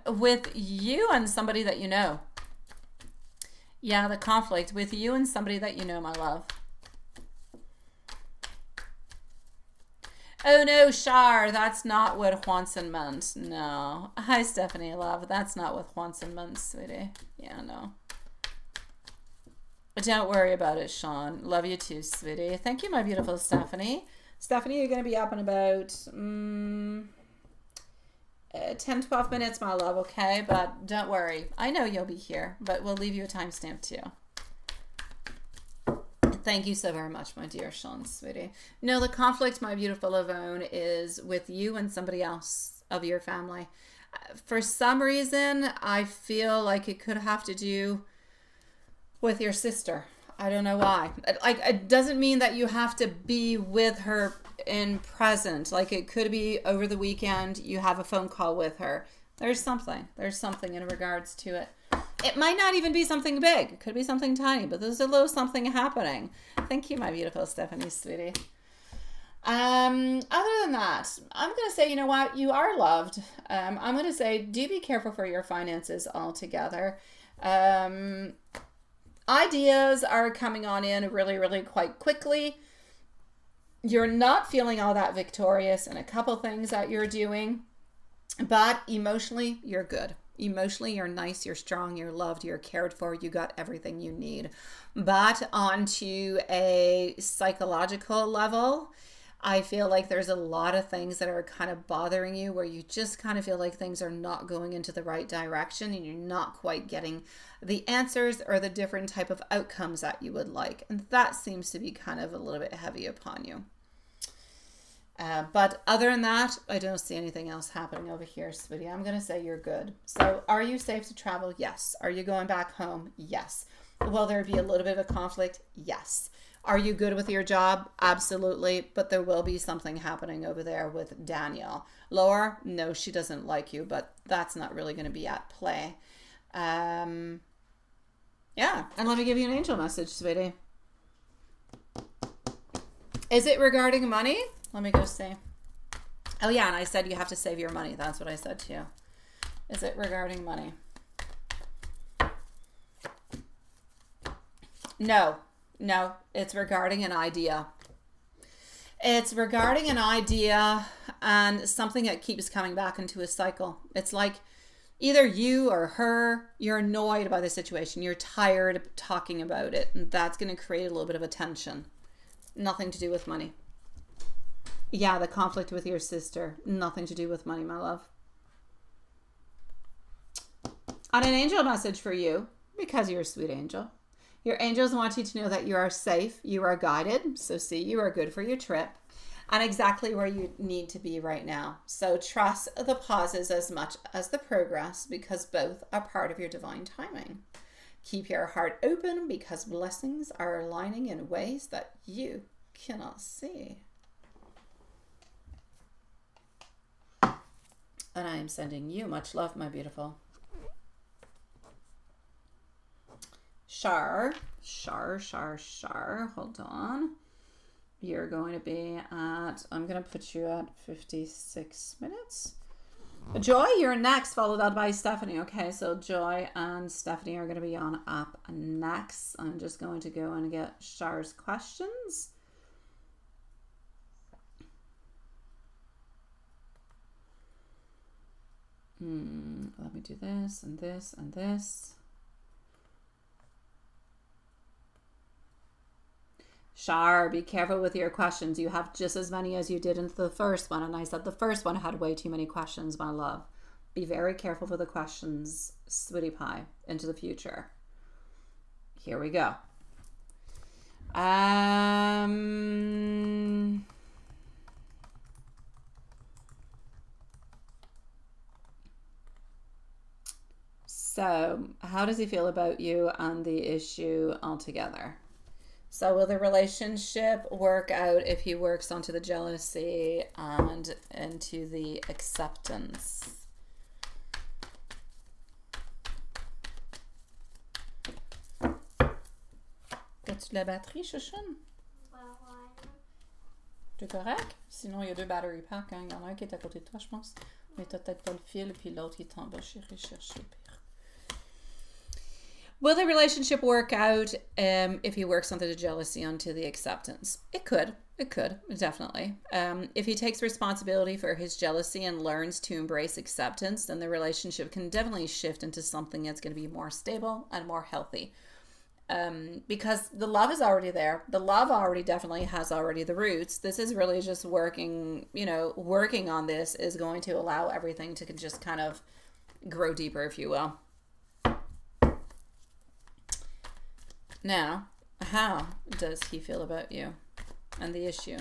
With you and somebody that you know. Yeah, the conflict with you and somebody that you know, my love. Oh no, Shar, that's not what Juanson meant. No. Hi, Stephanie, love. That's not what Juanson meant, sweetie. Yeah, no. But don't worry about it, Sean. Love you too, sweetie. Thank you, my beautiful Stephanie. Stephanie, you're going to be up in about 10-12 minutes, my love, okay? But don't worry. I know you'll be here, but we'll leave you a timestamp too. Thank you so very much, my dear Sean, sweetie. No, the conflict, my beautiful Lavone, is with you and somebody else of your family. For some reason, I feel like it could have to do with your sister. I don't know why. Like, it doesn't mean that you have to be with her in present. Like, it could be over the weekend, you have a phone call with her. There's something in regards to it. It might not even be something big. It could be something tiny, but there's a little something happening. Thank you, my beautiful Stephanie, sweetie. Other than that, I'm going to say, you know what? You are loved. I'm going to say, do be careful for your finances altogether. Ideas are coming on in really, really quite quickly. You're not feeling all that victorious in a couple things that you're doing, but emotionally, you're good. Emotionally, you're nice, you're strong, you're loved, you're cared for, you got everything you need. But onto a psychological level, I feel like there's a lot of things that are kind of bothering you where you just kind of feel like things are not going into the right direction and you're not quite getting the answers or the different type of outcomes that you would like. And that seems to be kind of a little bit heavy upon you. But other than that, I don't see anything else happening over here, sweetie. I'm going to say you're good. So are you safe to travel? Yes. Are you going back home? Yes. Will there be a little bit of a conflict? Yes. Are you good with your job? Absolutely. But there will be something happening over there with Danielle. Laura, no, she doesn't like you, but that's not really going to be at play. Yeah. And let me give you an angel message, sweetie. Is it regarding money? Let me go see. Oh, yeah, and I said you have to save your money. That's what I said to you. Is it regarding money? No, it's regarding an idea. It's regarding an idea and something that keeps coming back into a cycle. It's like either you or her, you're annoyed by the situation. You're tired of talking about it, and that's going to create a little bit of a tension. Nothing to do with money. Yeah, the conflict with your sister. Nothing to do with money, my love. On an angel message for you, because you're a sweet angel. Your angels want you to know that you are safe. You are guided. So see, you are good for your trip. and exactly where you need to be right now. So trust the pauses as much as the progress, because both are part of your divine timing. Keep your heart open, because blessings are aligning in ways that you cannot see. And I am sending you much love, my beautiful. Shar. Hold on. You're going to be at, I'm going to put you at 56 minutes. Joy, you're next, followed out by Stephanie. Okay, so Joy and Stephanie are going to be on up next. I'm just going to go and get Shar's questions. Let me do this and this and this. Shar, be careful with your questions. You have just as many as you did into the first one. And I said the first one had way too many questions, my love. Be very careful with the questions, sweetie pie, into the future. Here we go. So, how does he feel about you and the issue altogether? So will the relationship work out if he works onto the jealousy and into the acceptance? As-tu la batterie, chouchoune? T'es correct? Sinon, il y a 2 battery packs. Hein? Il y en a un qui est à côté de toi, je pense. Mais t'as peut-être pas le fil, puis l'autre, il est en bas. J'irai chercher pire. Will the relationship work out if he works onto the jealousy, onto the acceptance? It could, definitely. If he takes responsibility for his jealousy and learns to embrace acceptance, then the relationship can definitely shift into something that's going to be more stable and more healthy. Because the love is already there. The love already definitely has already the roots. This is really just working on this is going to allow everything to just kind of grow deeper, if you will. Now, how does he feel about you and the issue?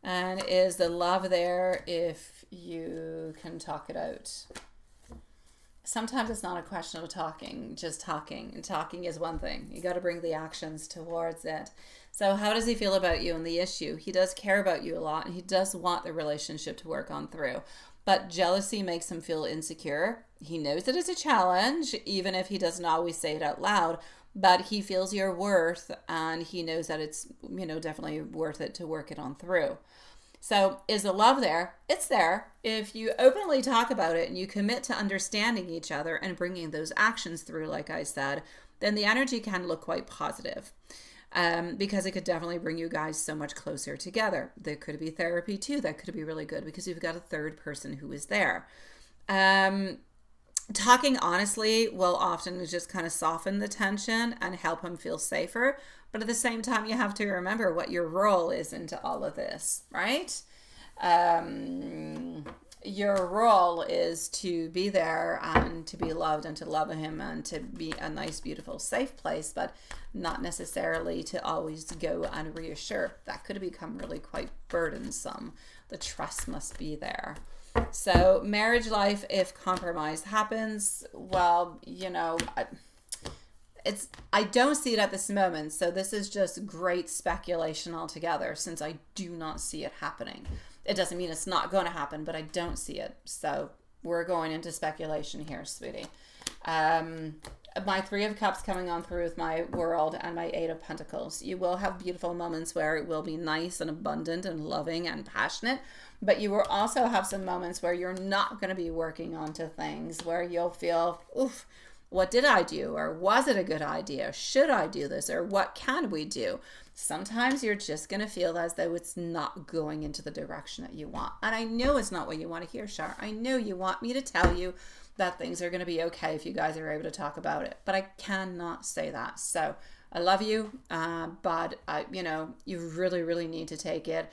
And is the love there if you can talk it out? Sometimes it's not a question of talking, just talking. And talking is one thing. You got to bring the actions towards it. So how does he feel about you and the issue? He does care about you a lot, and he does want the relationship to work on through. But jealousy makes him feel insecure. He knows it is a challenge, even if he doesn't always say it out loud. But he feels your worth, and he knows that it's, definitely worth it to work it on through. So is the love there? It's there. If you openly talk about it and you commit to understanding each other and bringing those actions through, like I said, then the energy can look quite positive. Because it could definitely bring you guys so much closer together. There could be therapy too. That could be really good because you've got a third person who is there. Talking honestly will often just kind of soften the tension and help him feel safer. But at the same time, you have to remember what your role is into all of this, right? Your role is to be there and to be loved and to love him and to be a nice, beautiful, safe place, but not necessarily to always go and reassure. That could become really quite burdensome. The trust must be there. So marriage life, if compromise happens, well, I don't see it at this moment. So this is just great speculation altogether, since I do not see it happening. It doesn't mean it's not going to happen, but I don't see it. So we're going into speculation here, sweetie. My 3 of Cups coming on through with my World and my 8 of Pentacles. You will have beautiful moments where it will be nice and abundant and loving and passionate, but you will also have some moments where you're not going to be working onto things, where you'll feel, oof, what did I do? Or was it a good idea? Should I do this? Or what can we do? Sometimes you're just going to feel as though it's not going into the direction that you want. And I know it's not what you want to hear, Shar. I know you want me to tell you that things are going to be okay if you guys are able to talk about it. But I cannot say that. So I love you, but you really, really need to take it,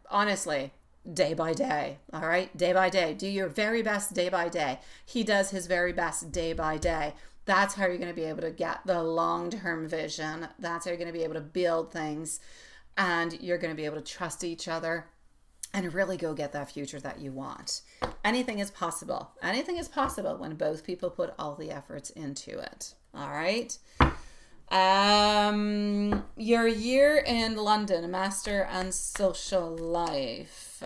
honestly, day by day. All right? Day by day. Do your very best day by day. He does his very best day by day. That's how you're going to be able to get the long-term vision. That's how you're going to be able to build things, and you're going to be able to trust each other and really go get that future that you want. Anything is possible. Anything is possible when both people put all the efforts into it. All right. Your year in London, master and social life.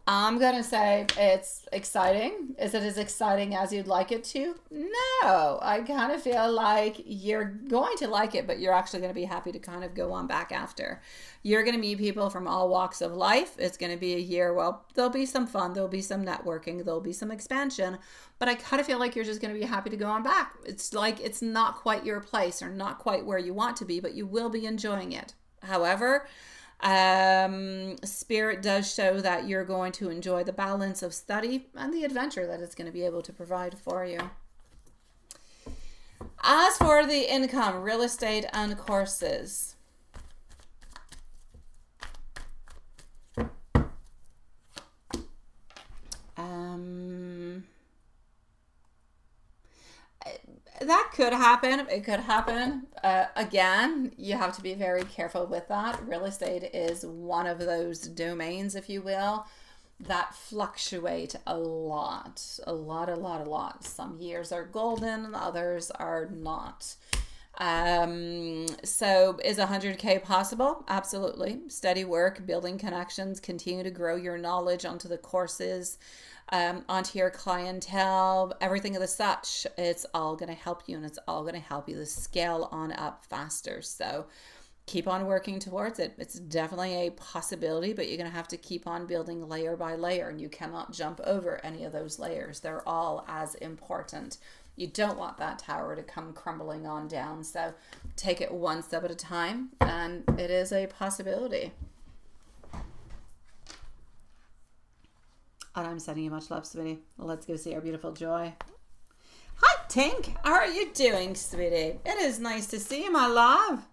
I'm going to say it's exciting. Is it as exciting as you'd like it to? No. I kind of feel like you're going to like it, but you're actually going to be happy to kind of go on back after. You're going to meet people from all walks of life. It's going to be a year, well, there'll be some fun. There'll be some networking. There'll be some expansion. But I kind of feel like you're just going to be happy to go on back. It's like it's not quite your place or not quite where you want to be, but you will be enjoying it. However, Spirit does show that you're going to enjoy the balance of study and the adventure that it's going to be able to provide for you. As for the income, real estate and courses. That could happen. It could happen. Again, you have to be very careful with that. Real estate is one of those domains, if you will, that fluctuate a lot. Some years are golden, others are not. So is 100K possible? Absolutely. Steady work, building connections, continue to grow your knowledge onto the courses, onto your clientele, everything of the such. It's all going to help you, and it's all going to help you to scale on up faster. So keep on working towards it. It's definitely a possibility, but you're going to have to keep on building layer by layer, and you cannot jump over any of those layers. They're all as important. You don't want that tower to come crumbling on down. So take it one step at a time, and it is a possibility. And I'm sending you much love, sweetie. Let's go see our beautiful Joy. Hi, Tink. How are you doing, sweetie? It is nice to see you, my love.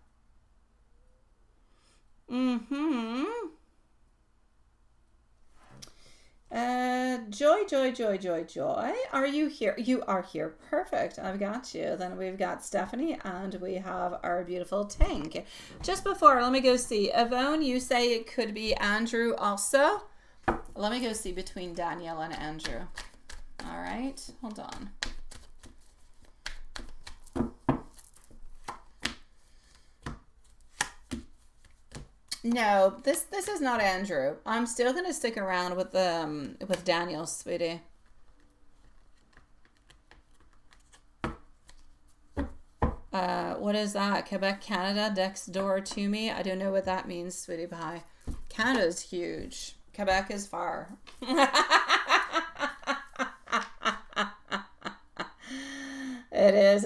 Joy. Are you here? You are here. Perfect. I've got you. Then we've got Stephanie, and we have our beautiful Tink. Just before, let me go see. Yvonne, you say it could be Andrew also. Let me go see between Danielle and Andrew. All right, hold on. No, this is not Andrew. I'm still gonna stick around with Daniel, sweetie. What is that? Quebec, Canada, next door to me. I don't know what that means, sweetie pie. Canada's huge. Quebec is far. It is.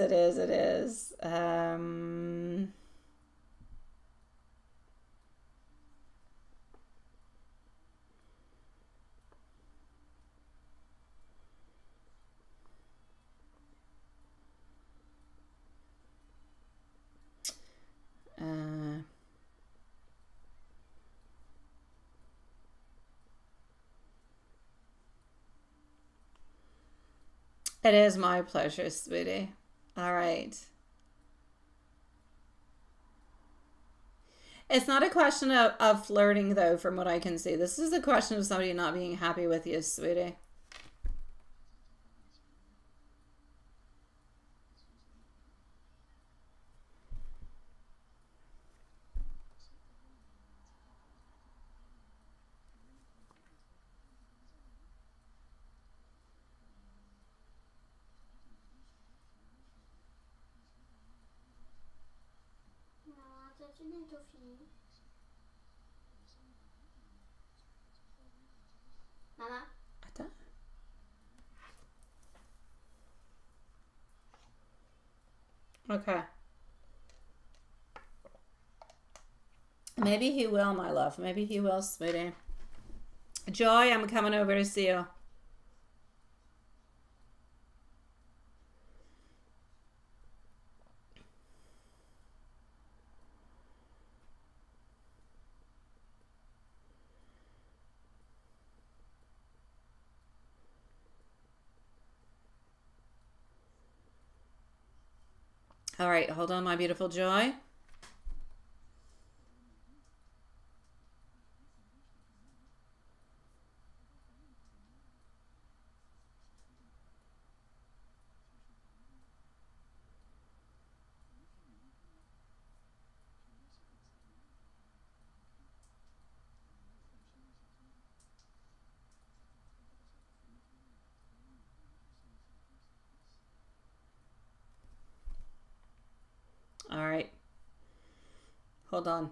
It is my pleasure, sweetie. All right. It's not a question of flirting, though, from what I can see. This is a question of somebody not being happy with you, sweetie. C'est bientôt fini. Maman? Attends. Okay. Maybe he will, my love. Maybe he will, sweetie. Joy, I'm coming over to see you. All right, hold on, my beautiful Joy. All right. Hold on.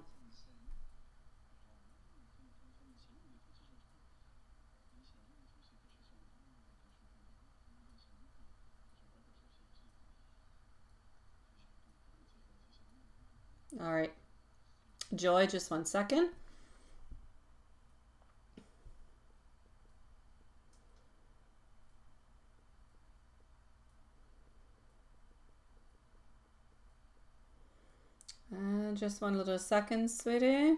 All right. Joy, just 1 second. Just 1 little second, sweetie.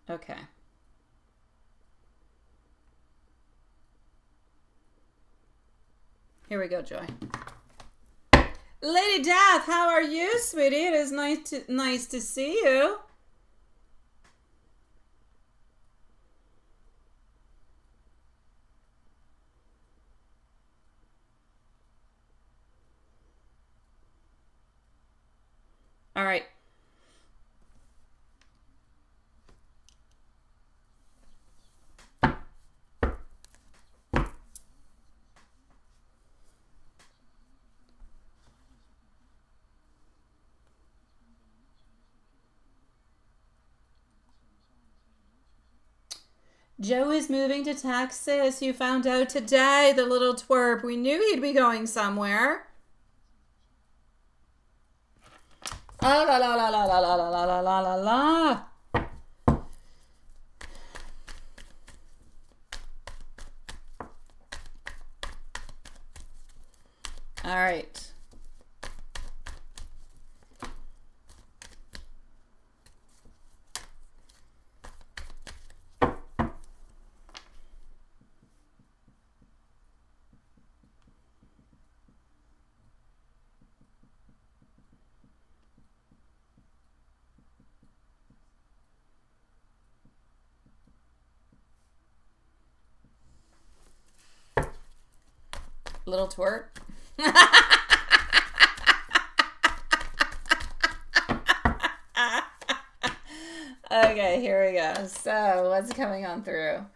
Okay. Here we go, Joy. Lady Death, how are you, sweetie? It is nice to see you. All right. Joe is moving to Texas. You found out today, the little twerp. We knew he'd be going somewhere. Ah la la la la la la la la la la la. All right. Little twerp. Okay, here we go. So, what's coming on through?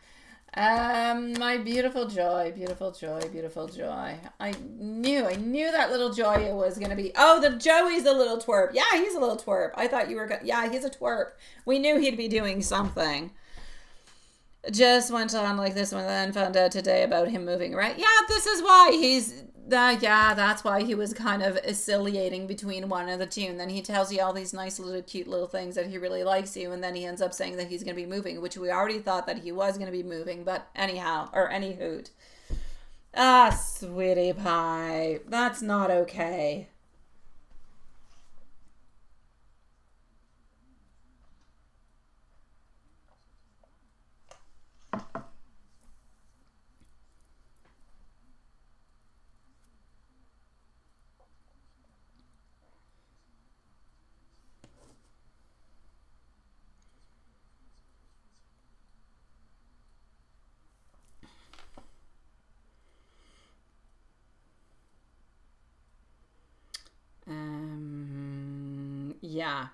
My beautiful Joy, beautiful Joy, beautiful Joy. I knew that little Joy was going to be, oh, the Joey's a little twerp. Yeah, he's a little twerp. I thought you were, yeah, he's a twerp. We knew he'd be doing something. Just went on like this one, then found out today about him moving, right? Yeah, this is why he's, that's why he was kind of oscillating between one and the two. And then he tells you all these nice little cute little things that he really likes you. And then he ends up saying that he's going to be moving, which we already thought that he was going to be moving. But anyhow, or any hoot. Ah, sweetie pie. That's not okay. Yeah.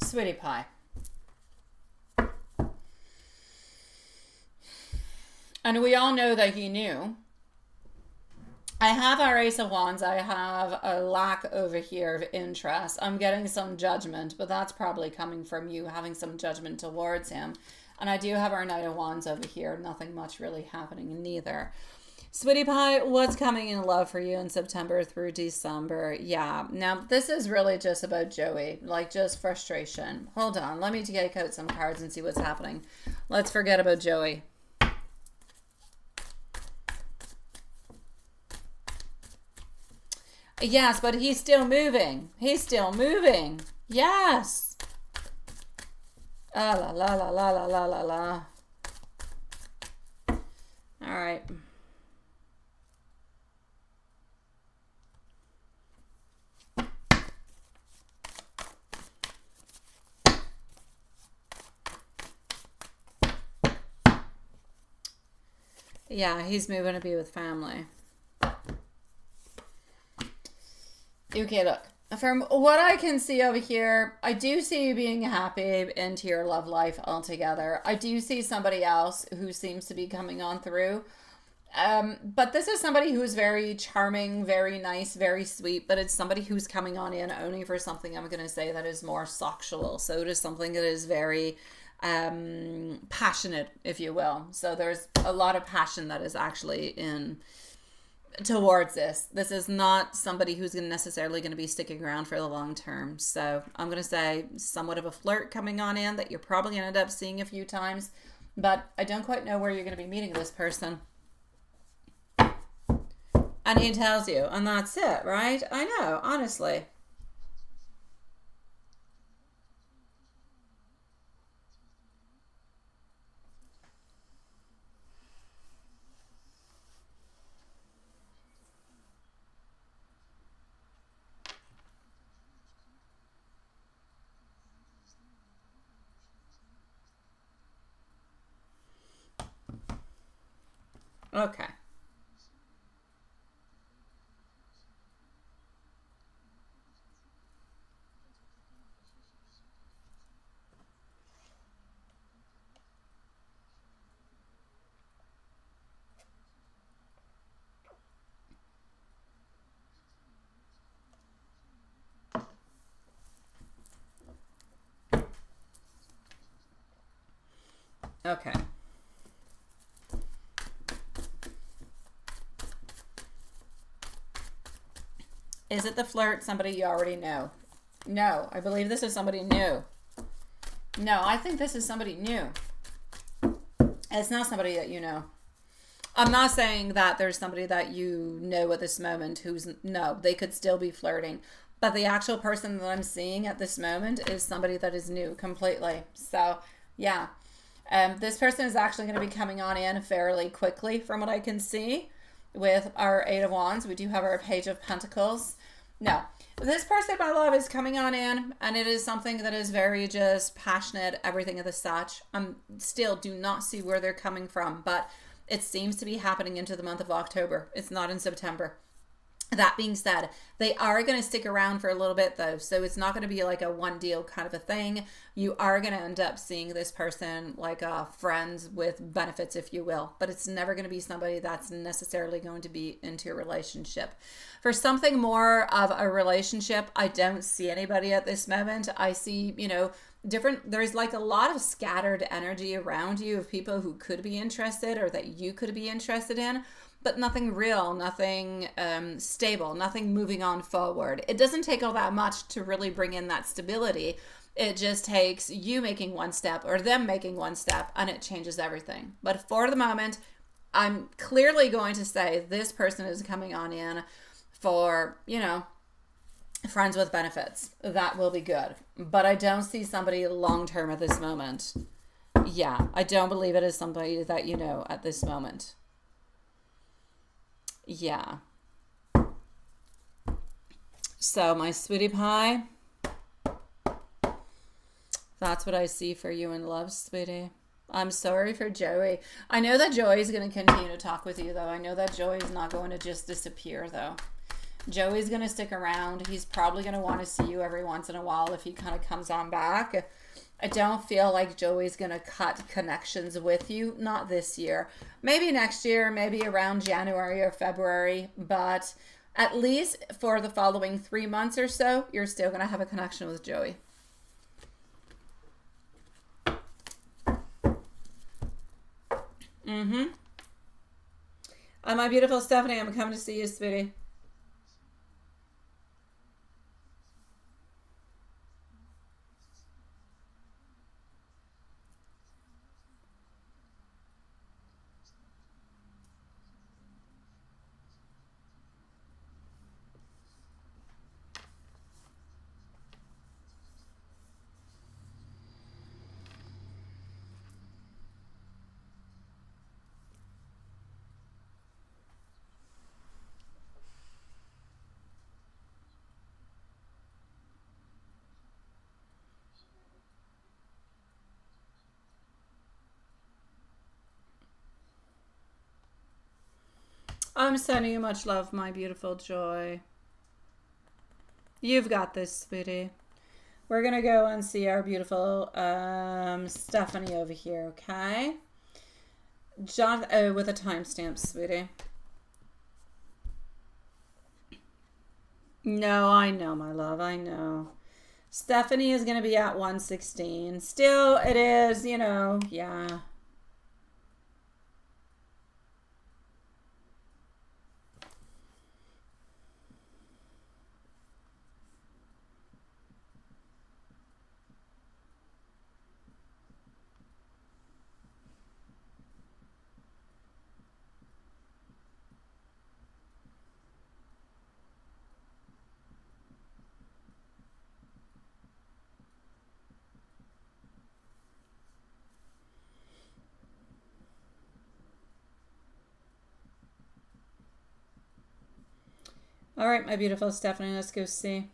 Sweetie pie. And we all know that he knew. I have our Ace of Wands. I have a lack over here of interest. I'm getting some judgment, but that's probably coming from you having some judgment towards him. And I do have our Knight of Wands over here. Nothing much really happening neither. Sweetie Pie, what's coming in love for you in September through December? Yeah, now this is really just about Joey, like just frustration. Hold on, let me take out some cards and see what's happening. Let's forget about Joey. Yes, but he's still moving. He's still moving. Yes. Ah, la la la la la la la la. All right. Yeah, he's moving to be with family. Okay, look. From what I can see over here, I do see you being happy into your love life altogether. I do see somebody else who seems to be coming on through. But this is somebody who's very charming, very nice, very sweet, but it's somebody who's coming on in only for something I'm going to say that is more sexual. So it is something that is very passionate, if you will. So there's a lot of passion that is actually in towards this. This is not somebody who's necessarily going to be sticking around for the long term. So I'm going to say somewhat of a flirt coming on in that you're probably going to end up seeing a few times, but I don't quite know where you're going to be meeting this person. And he tells you, and that's it, right? I know, honestly. Okay. Okay. Is it the flirt somebody you already know? No, I believe this is somebody new. No, I think this is somebody new. It's not somebody that you know. I'm not saying that there's somebody that you know at this moment who's, no, they could still be flirting. But the actual person that I'm seeing at this moment is somebody that is new completely. So, yeah. This person is actually going to be coming on in fairly quickly from what I can see with our Eight of Wands. We do have our Page of Pentacles. No, this person, my love, is coming on in, and it is something that is very just passionate, everything of the such. Still do not see where they're coming from, but it seems to be happening into the month of October. It's not in September. That being said, they are going to stick around for a little bit though. So it's not going to be like a one deal kind of a thing. You are going to end up seeing this person like friends with benefits, if you will. But it's never going to be somebody that's necessarily going to be into a relationship. For something more of a relationship, I don't see anybody at this moment. I see, there's like a lot of scattered energy around you of people who could be interested or that you could be interested in. But nothing real, nothing stable, nothing moving on forward. It doesn't take all that much to really bring in that stability. It just takes you making one step or them making one step, and it changes everything. But for the moment, I'm clearly going to say this person is coming on in for, friends with benefits. That will be good. But I don't see somebody long-term at this moment. Yeah, I don't believe it is somebody that you know at this moment. Yeah. So my sweetie pie, that's what I see for you in love, sweetie. I'm sorry for Joey. I know that Joey's going to continue to talk with you, though. I know that Joey's not going to just disappear, though. Joey's going to stick around. He's probably going to want to see you every once in a while if he kind of comes on back. I don't feel like Joey's going to cut connections with you. Not this year. Maybe next year, maybe around January or February. But at least for the following 3 months or so, you're still going to have a connection with Joey. My beautiful Stephanie, I'm coming to see you, sweetie. I'm sending you much love, my beautiful joy. You've got this, sweetie. We're going to go and see our beautiful Stephanie over here, okay? Jonathan, with a timestamp, sweetie. No, I know, my love. I know. Stephanie is going to be at 116. Still, it is, you know, yeah. All right, my beautiful Stephanie, let's go see.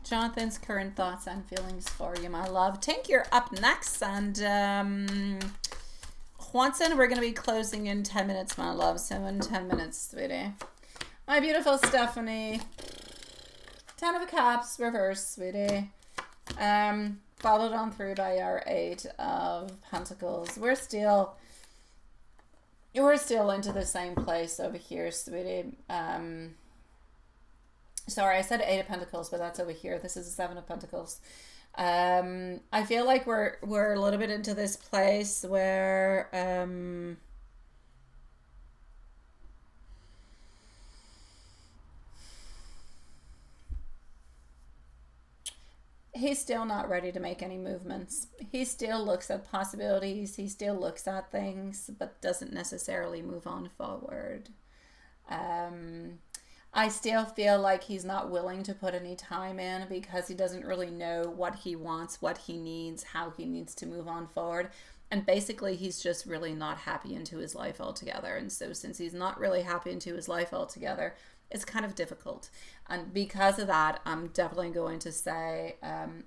Jonathan's current thoughts and feelings for you, my love. Tink, you're up next, and Juanson, we're going to be closing in 10 minutes, my love. So in 10 minutes, sweetie. My beautiful Stephanie. 10 of Cups, reverse, sweetie. Followed on through by our 8 of Pentacles. We're still into the same place over here, sweetie. Sorry, I said 8 of Pentacles, but that's over here. This is a 7 of Pentacles. I feel like we're a little bit into this place where he's still not ready to make any movements. He still looks at possibilities. He still looks at things, but doesn't necessarily move on forward. I still feel like he's not willing to put any time in because he doesn't really know what he wants, what he needs, how he needs to move on forward. And basically, he's just really not happy into his life altogether. And so since he's not really happy into his life altogether, it's kind of difficult. And because of that, I'm definitely going to say,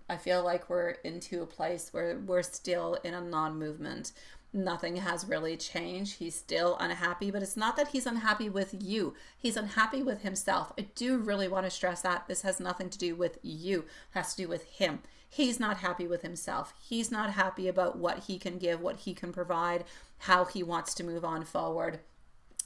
I feel like we're into a place where we're still in a non-movement. Nothing has really changed. He's still unhappy, but it's not that he's unhappy with you. He's unhappy with himself. I do really want to stress that this has nothing to do with you. It has to do with him. He's not happy with himself. He's not happy about what he can give, what he can provide, how he wants to move on forward.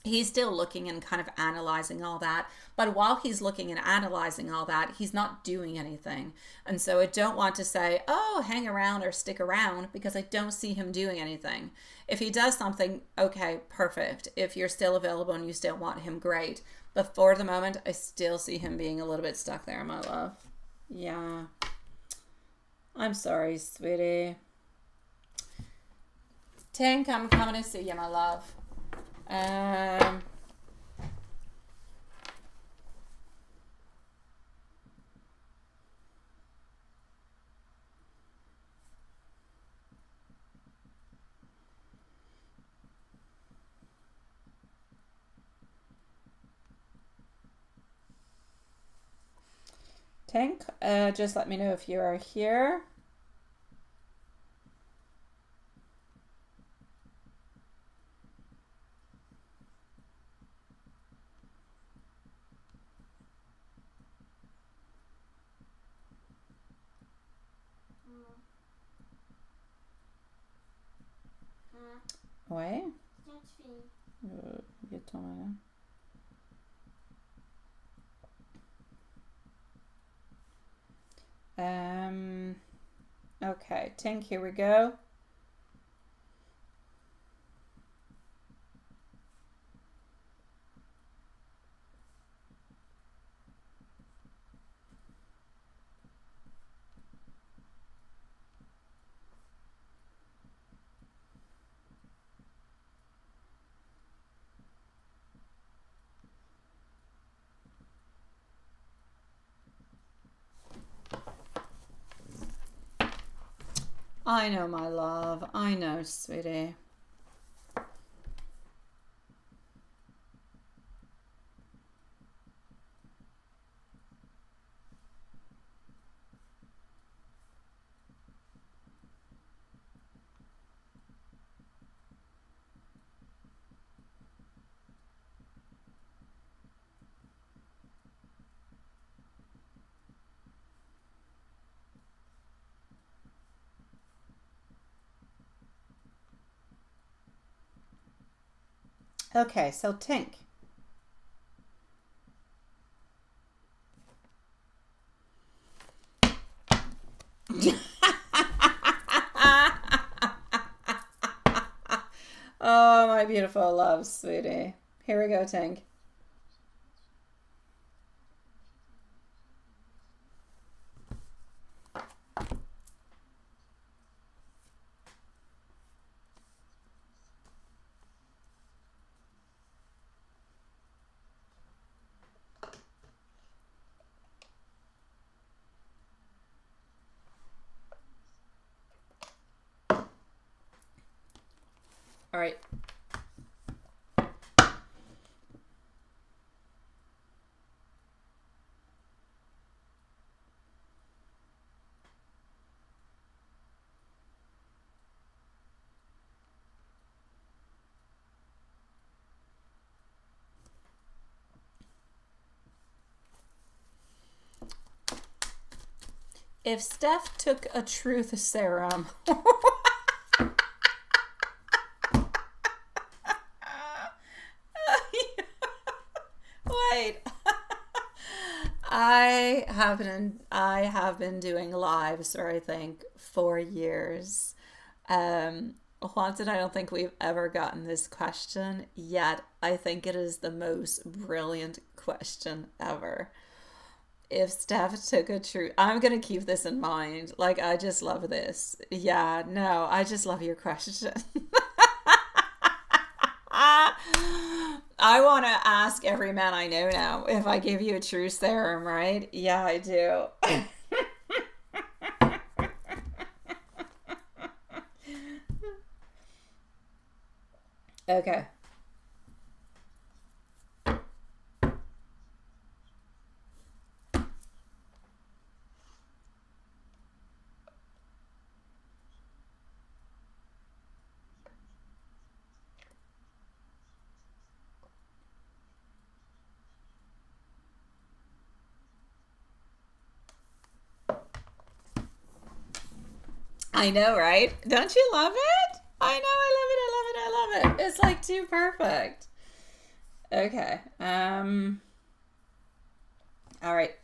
He's still looking and kind of analyzing all that. But while he's looking and analyzing all that, he's not doing anything. And so I don't want to say, oh, hang around or stick around, because I don't see him doing anything. If he does something, okay, perfect. If you're still available and you still want him, great. But for the moment, I still see him being a little bit stuck there, my love. Yeah. I'm sorry, sweetie. Tink, I'm coming to see you, my love. Tank, just let me know if you are here. Ouais. Quatre filles. Bientôt maintenant. Okay, Tink, here we go. I know, my love. I know, sweetie. Okay, so Tink. Oh, my beautiful love, sweetie. Here we go, Tink. All right. If Steph took a truth serum. Wait. I have been doing lives for I think 4 years. Juan and I don't think we've ever gotten this question yet. I think it is the most brilliant question ever. If Steph took a true, I'm gonna keep this in mind. Like, I just love this. Yeah, no, I just love your question. I want to ask every man I know now if I give you a true serum, right? Yeah, I do. Okay. I know, right? Don't you love it? I know, I love it, I love it, I love it. It's like too perfect. Okay. All right.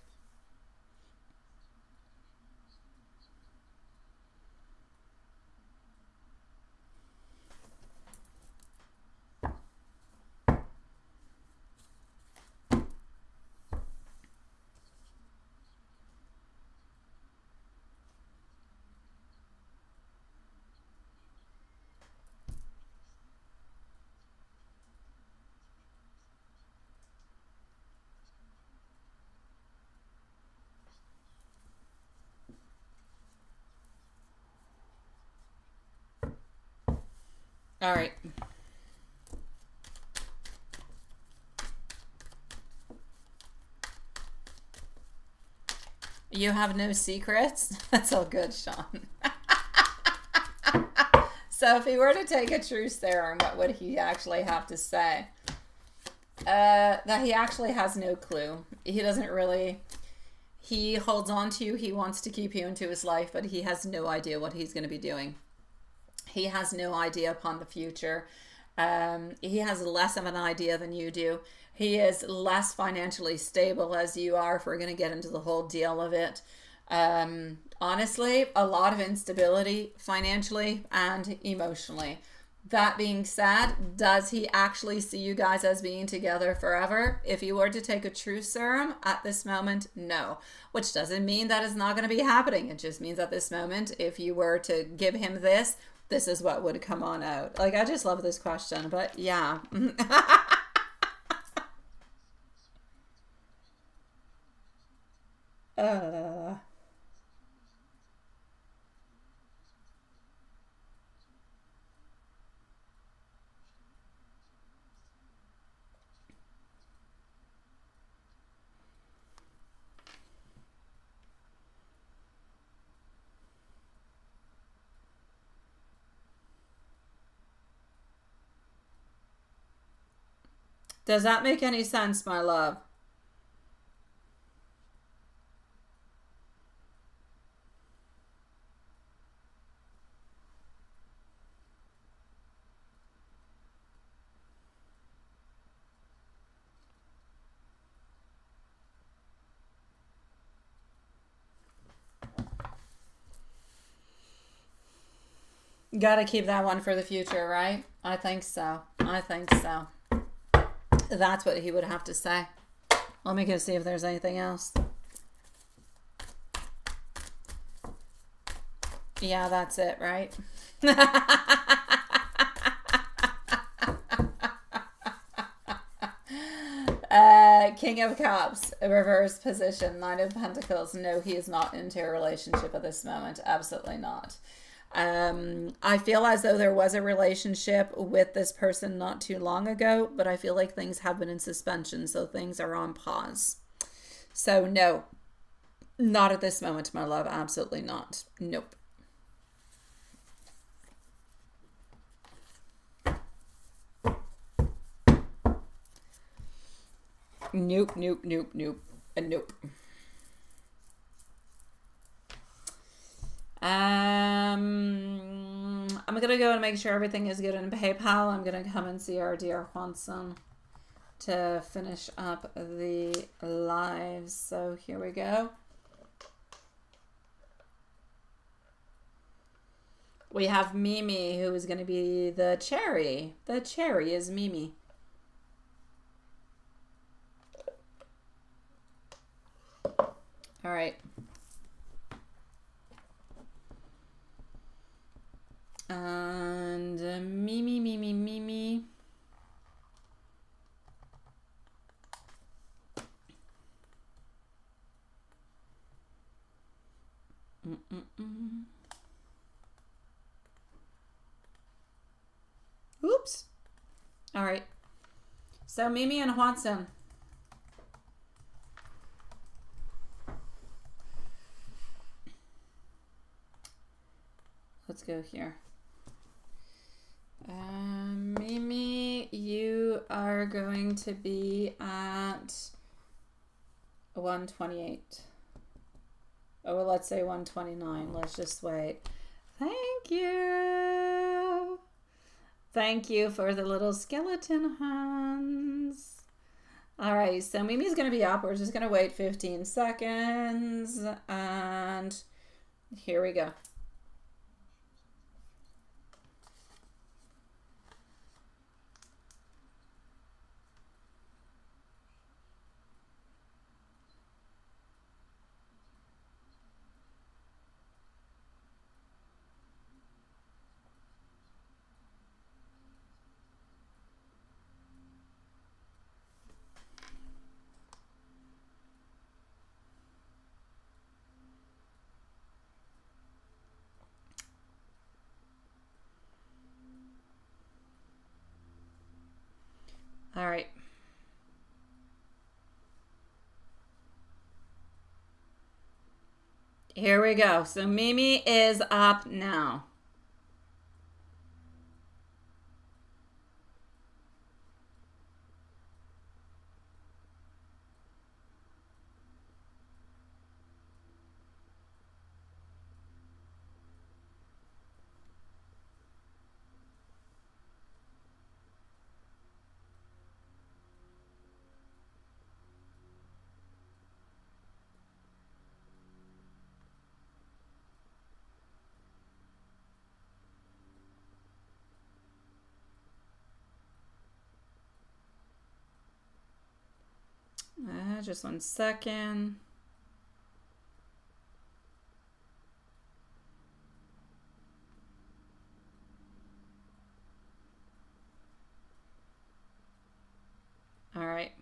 All right. You have no secrets? That's all good, Sean. So if he were to take a true serum, what would he actually have to say? That he actually has no clue. He doesn't really... He holds on to you. He wants to keep you into his life, but he has no idea what he's going to be doing. He has no idea upon the future. He has less of an idea than you do. He is less financially stable as you are, if we're going to get into the whole deal of it. Honestly, a lot of instability financially and emotionally. That being said, does he actually see you guys as being together forever? If you were to take a truth serum at this moment, no. Which doesn't mean that it's not going to be happening. It just means at this moment, if you were to give him this is what would come on out. Like, I just love this question, but yeah. uh, does that make any sense, my love? Gotta keep that one for the future, right? I think so. I think so. That's what he would have to say. Let me go see if there's anything else. Yeah, that's it, right? King of Cups, reverse position, Nine of Pentacles. No, he is not into a relationship at this moment. Absolutely not. I feel as though there was a relationship with this person not too long ago, but I feel like things have been in suspension, so things are on pause. So no, not at this moment, my love. Absolutely not. Nope. Nope, nope, nope, nope, and nope. I'm gonna go and make sure everything is good in PayPal. I'm gonna come and see our dear Juanson to finish up the live. So here we go. We have Mimi, who is going to be the cherry. The cherry is Mimi. All right. And Mimi. Oops. All right. So Mimi and Juanson. Let's go here. Mimi, you are going to be at 128. Oh, well, let's say 129. Let's just wait. Thank you. Thank you for the little skeleton hands. All right, so Mimi's going to be up. We're just going to wait 15 seconds. And here we go. All right. Here we go. So Mimi is up now. Just 1 second. All right.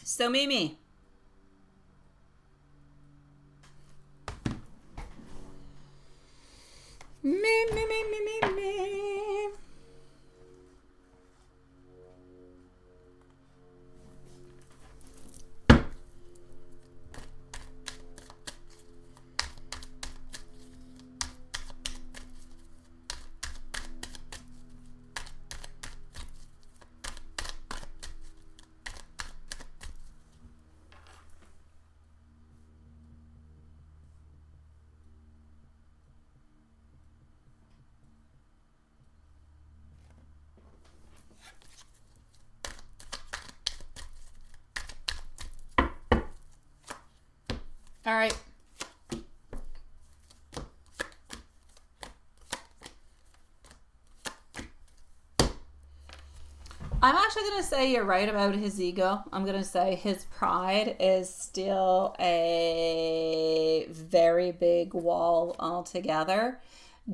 So Mimi. Me. All right. I'm actually going to say you're right about his ego. I'm going to say his pride is still a very big wall altogether.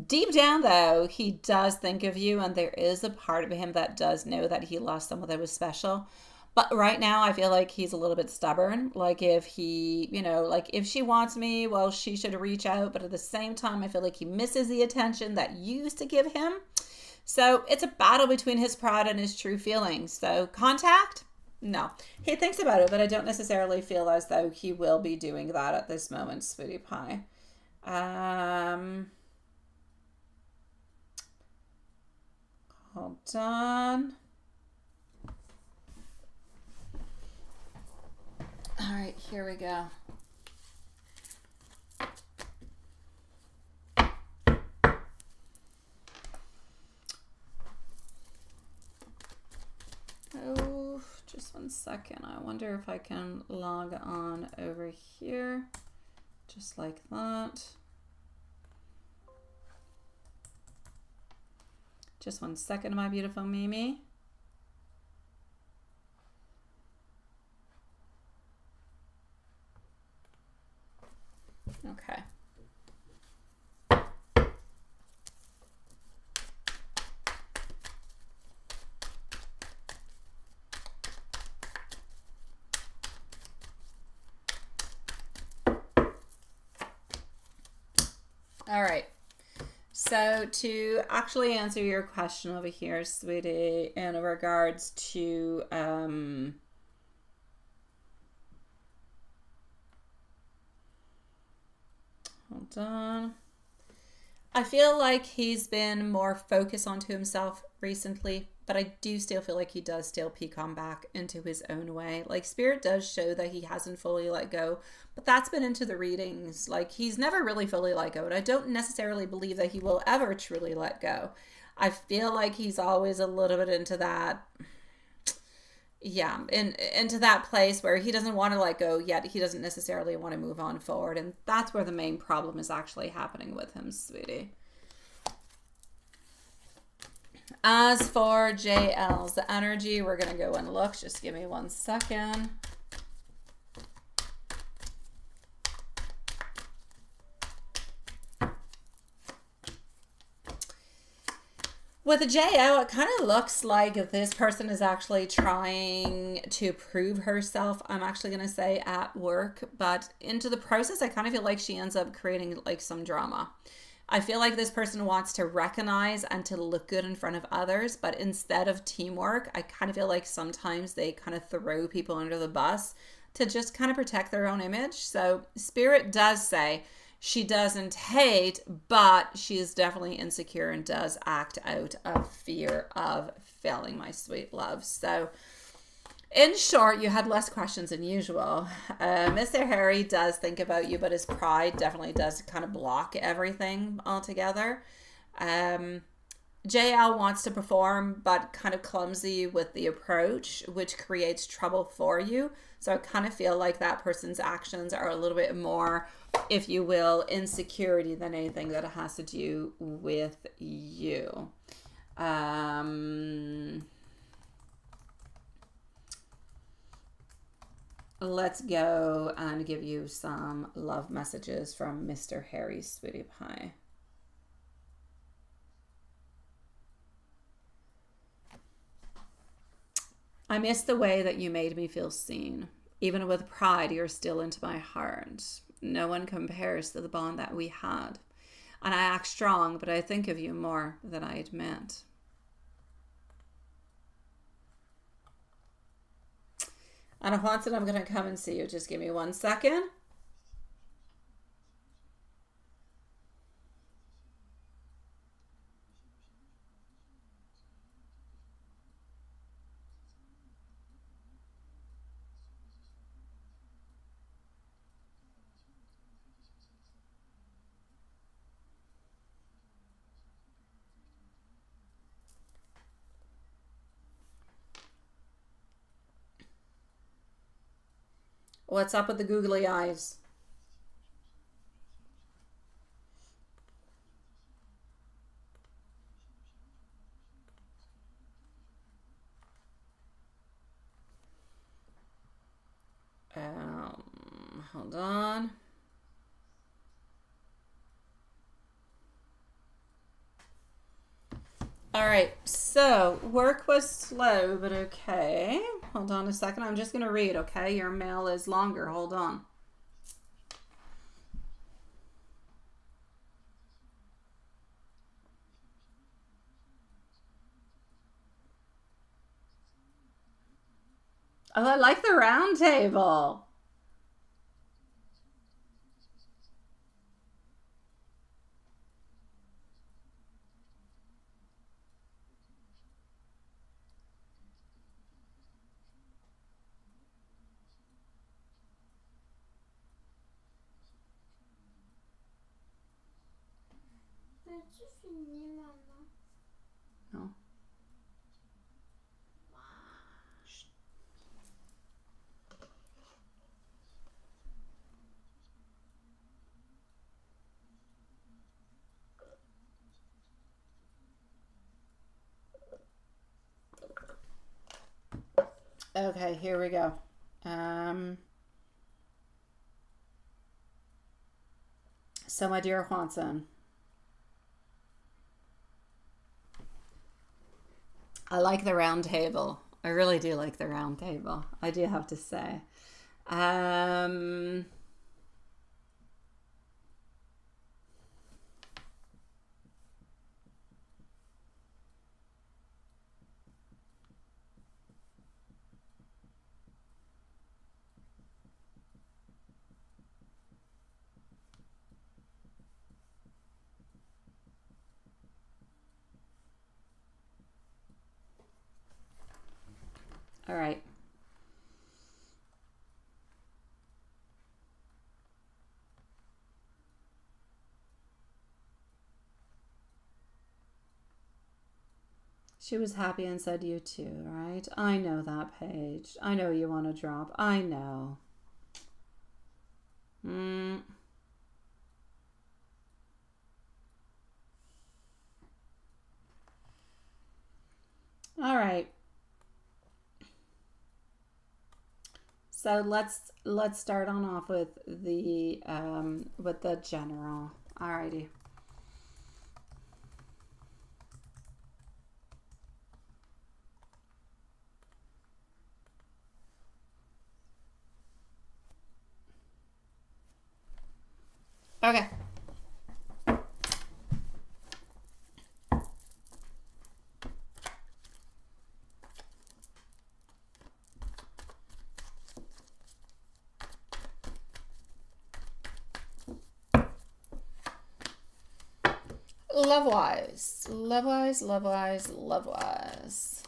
Deep down, though, he does think of you, and there is a part of him that does know that he lost someone that was special. But right now, I feel like he's a little bit stubborn. Like if he, like if she wants me, well, she should reach out. But at the same time, I feel like he misses the attention that you used to give him. So it's a battle between his pride and his true feelings. So contact? No. He thinks about it, but I don't necessarily feel as though he will be doing that at this moment, sweetie pie. Hold on. All right, here we go. Oh, just 1 second. I wonder if I can log on over here, just like that. Just 1 second, my beautiful Mimi. Okay. All right. So to actually answer your question over here, sweetie, in regards to hold on. I feel like he's been more focused onto himself recently, but I do still feel like he does still come back into his own way. Like Spirit does show that he hasn't fully let go, but that's been into the readings. Like he's never really fully let go, and I don't necessarily believe that he will ever truly let go. I feel like he's always a little bit into that, into that place where he doesn't want to let go, yet he doesn't necessarily want to move on forward. And that's where the main problem is actually happening with him, sweetie. As for JL's energy, we're going to go and look. Just give me 1 second. With a JL, it kind of looks like this person is actually trying to prove herself, I'm actually going to say, at work. But into the process, I kind of feel like she ends up creating like some drama. I feel like this person wants to recognize and to look good in front of others. But instead of teamwork, I kind of feel like sometimes they kind of throw people under the bus to just kind of protect their own image. So Spirit does say she doesn't hate, but she is definitely insecure and does act out of fear of failing, my sweet love. So in short, you had less questions than usual. Mr. Harry does think about you, but his pride definitely does kind of block everything altogether. JL wants to perform, but kind of clumsy with the approach, which creates trouble for you. So I kind of feel like that person's actions are a little bit more, if you will, insecurity than anything that has to do with you. Let's go and give you some love messages from Mr. Harry Sweetie Pie. I miss the way that you made me feel seen. Even with pride, you're still into my heart. No one compares to the bond that we had. And I act strong, but I think of you more than I admit. And Haunted, I'm going to come and see you. Just give me 1 second. What's up with the googly eyes? Hold on. All right, so work was slow, but okay. Hold on a second. I'm just going to read, okay? Your mail is longer. Hold on. Oh, I like the round table. Peux-tu finir, maman? No. Okay, here we go. So my dear Juanson, I like the round table. I really do like the round table. I do have to say. All right. She was happy and said you too, right? I know that, Paige. I know you want to drop. I know. All right. So let's start on off with the general. Alrighty. Okay. Love-wise. Love-wise, love-wise, love-wise.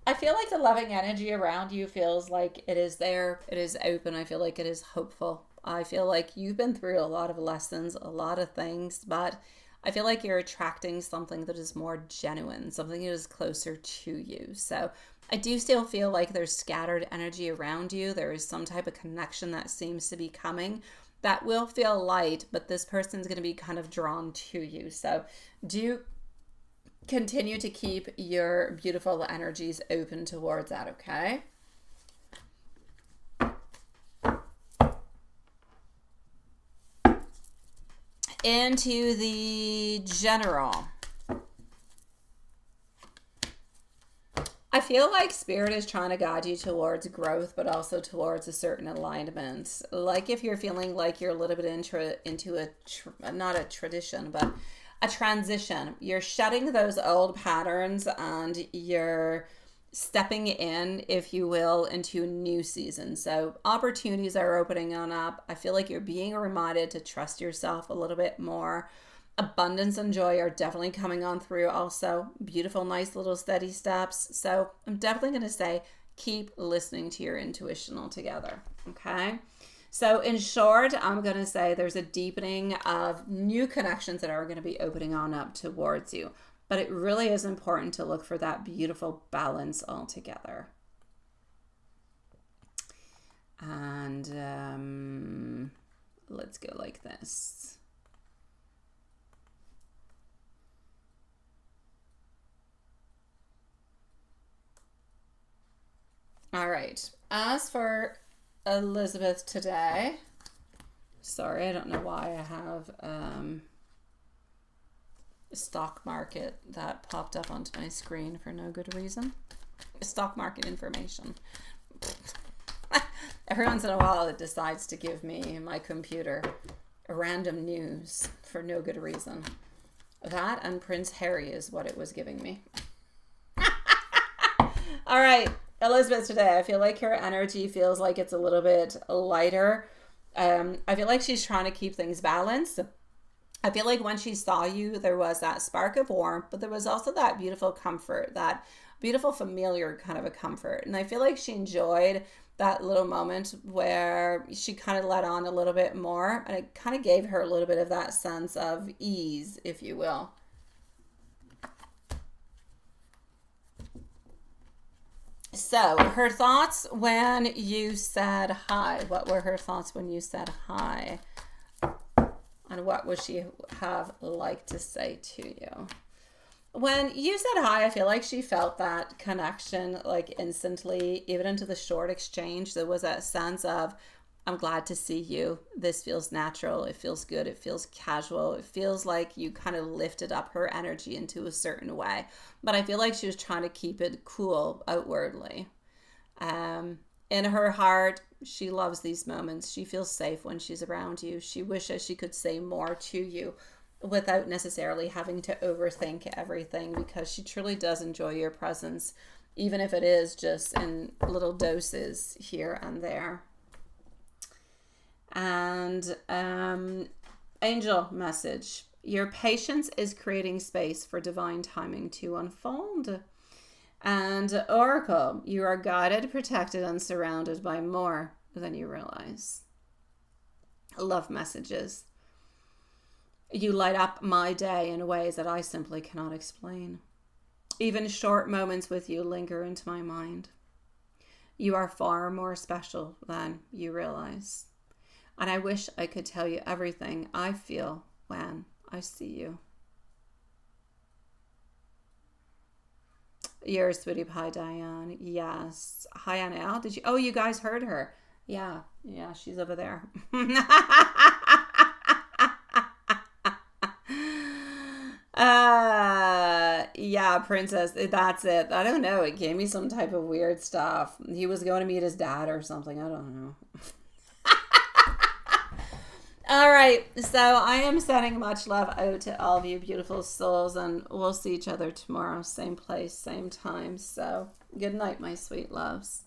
I feel like the loving energy around you feels like it is there. It is open. I feel like it is hopeful. I feel like you've been through a lot of lessons, a lot of things, but I feel like you're attracting something that is more genuine, something that is closer to you. So I do still feel like there's scattered energy around you. There is some type of connection that seems to be coming that will feel light, but this person's going to be kind of drawn to you. So do continue to keep your beautiful energies open towards that, okay? Into the general. I feel like Spirit is trying to guide you towards growth, but also towards a certain alignment. Like if you're feeling like you're a little bit into not a tradition, but a transition. You're shedding those old patterns and you're stepping in, if you will, into a new season. So opportunities are opening on up. I feel like you're being reminded to trust yourself a little bit more. Abundance and joy are definitely coming on through also. Beautiful, nice little steady steps. So I'm definitely going to say keep listening to your intuition altogether. Okay. So in short, I'm going to say there's a deepening of new connections that are going to be opening on up towards you. But it really is important to look for that beautiful balance altogether. And let's go like this. All right. As for Elizabeth today, sorry, I don't know why I have stock market that popped up onto my screen for no good reason. Stock market information. Every once in a while it decides to give me, my computer, random news for no good reason. That and Prince Harry is what it was giving me. All right, Elizabeth today, I feel like her energy feels like it's a little bit lighter. I feel like she's trying to keep things balanced. I feel like when she saw you, there was that spark of warmth, but there was also that beautiful comfort, that beautiful familiar kind of a comfort. And I feel like she enjoyed that little moment where she kind of let on a little bit more, and it kind of gave her a little bit of that sense of ease, if you will. So her thoughts when you said hi. What were her thoughts when you said hi? And what would she have liked to say to you? When you said hi, I feel like she felt that connection like instantly, even into the short exchange. There was that sense of, I'm glad to see you. This feels natural. It feels good. It feels casual. It feels like you kind of lifted up her energy into a certain way. But I feel like she was trying to keep it cool outwardly. In her heart, she loves these moments. She feels safe when she's around you. She wishes she could say more to you without necessarily having to overthink everything, because she truly does enjoy your presence, even if it is just in little doses here and there. And angel message. Your patience is creating space for divine timing to unfold. And oracle, you are guided, protected, and surrounded by more than you realize. Love messages. You light up my day in ways that I simply cannot explain. Even short moments with you linger into my mind. You are far more special than you realize. And I wish I could tell you everything I feel when I see you. Your sweetie pie, Diane. Yes. Hi, Annelle. Did you? Oh, you guys heard her. Yeah, she's over there. Yeah, princess. That's it. I don't know. It gave me some type of weird stuff. He was going to meet his dad or something. I don't know. All right, so I am sending much love out to all of you beautiful souls, and we'll see each other tomorrow, same place, same time. So good night, my sweet loves.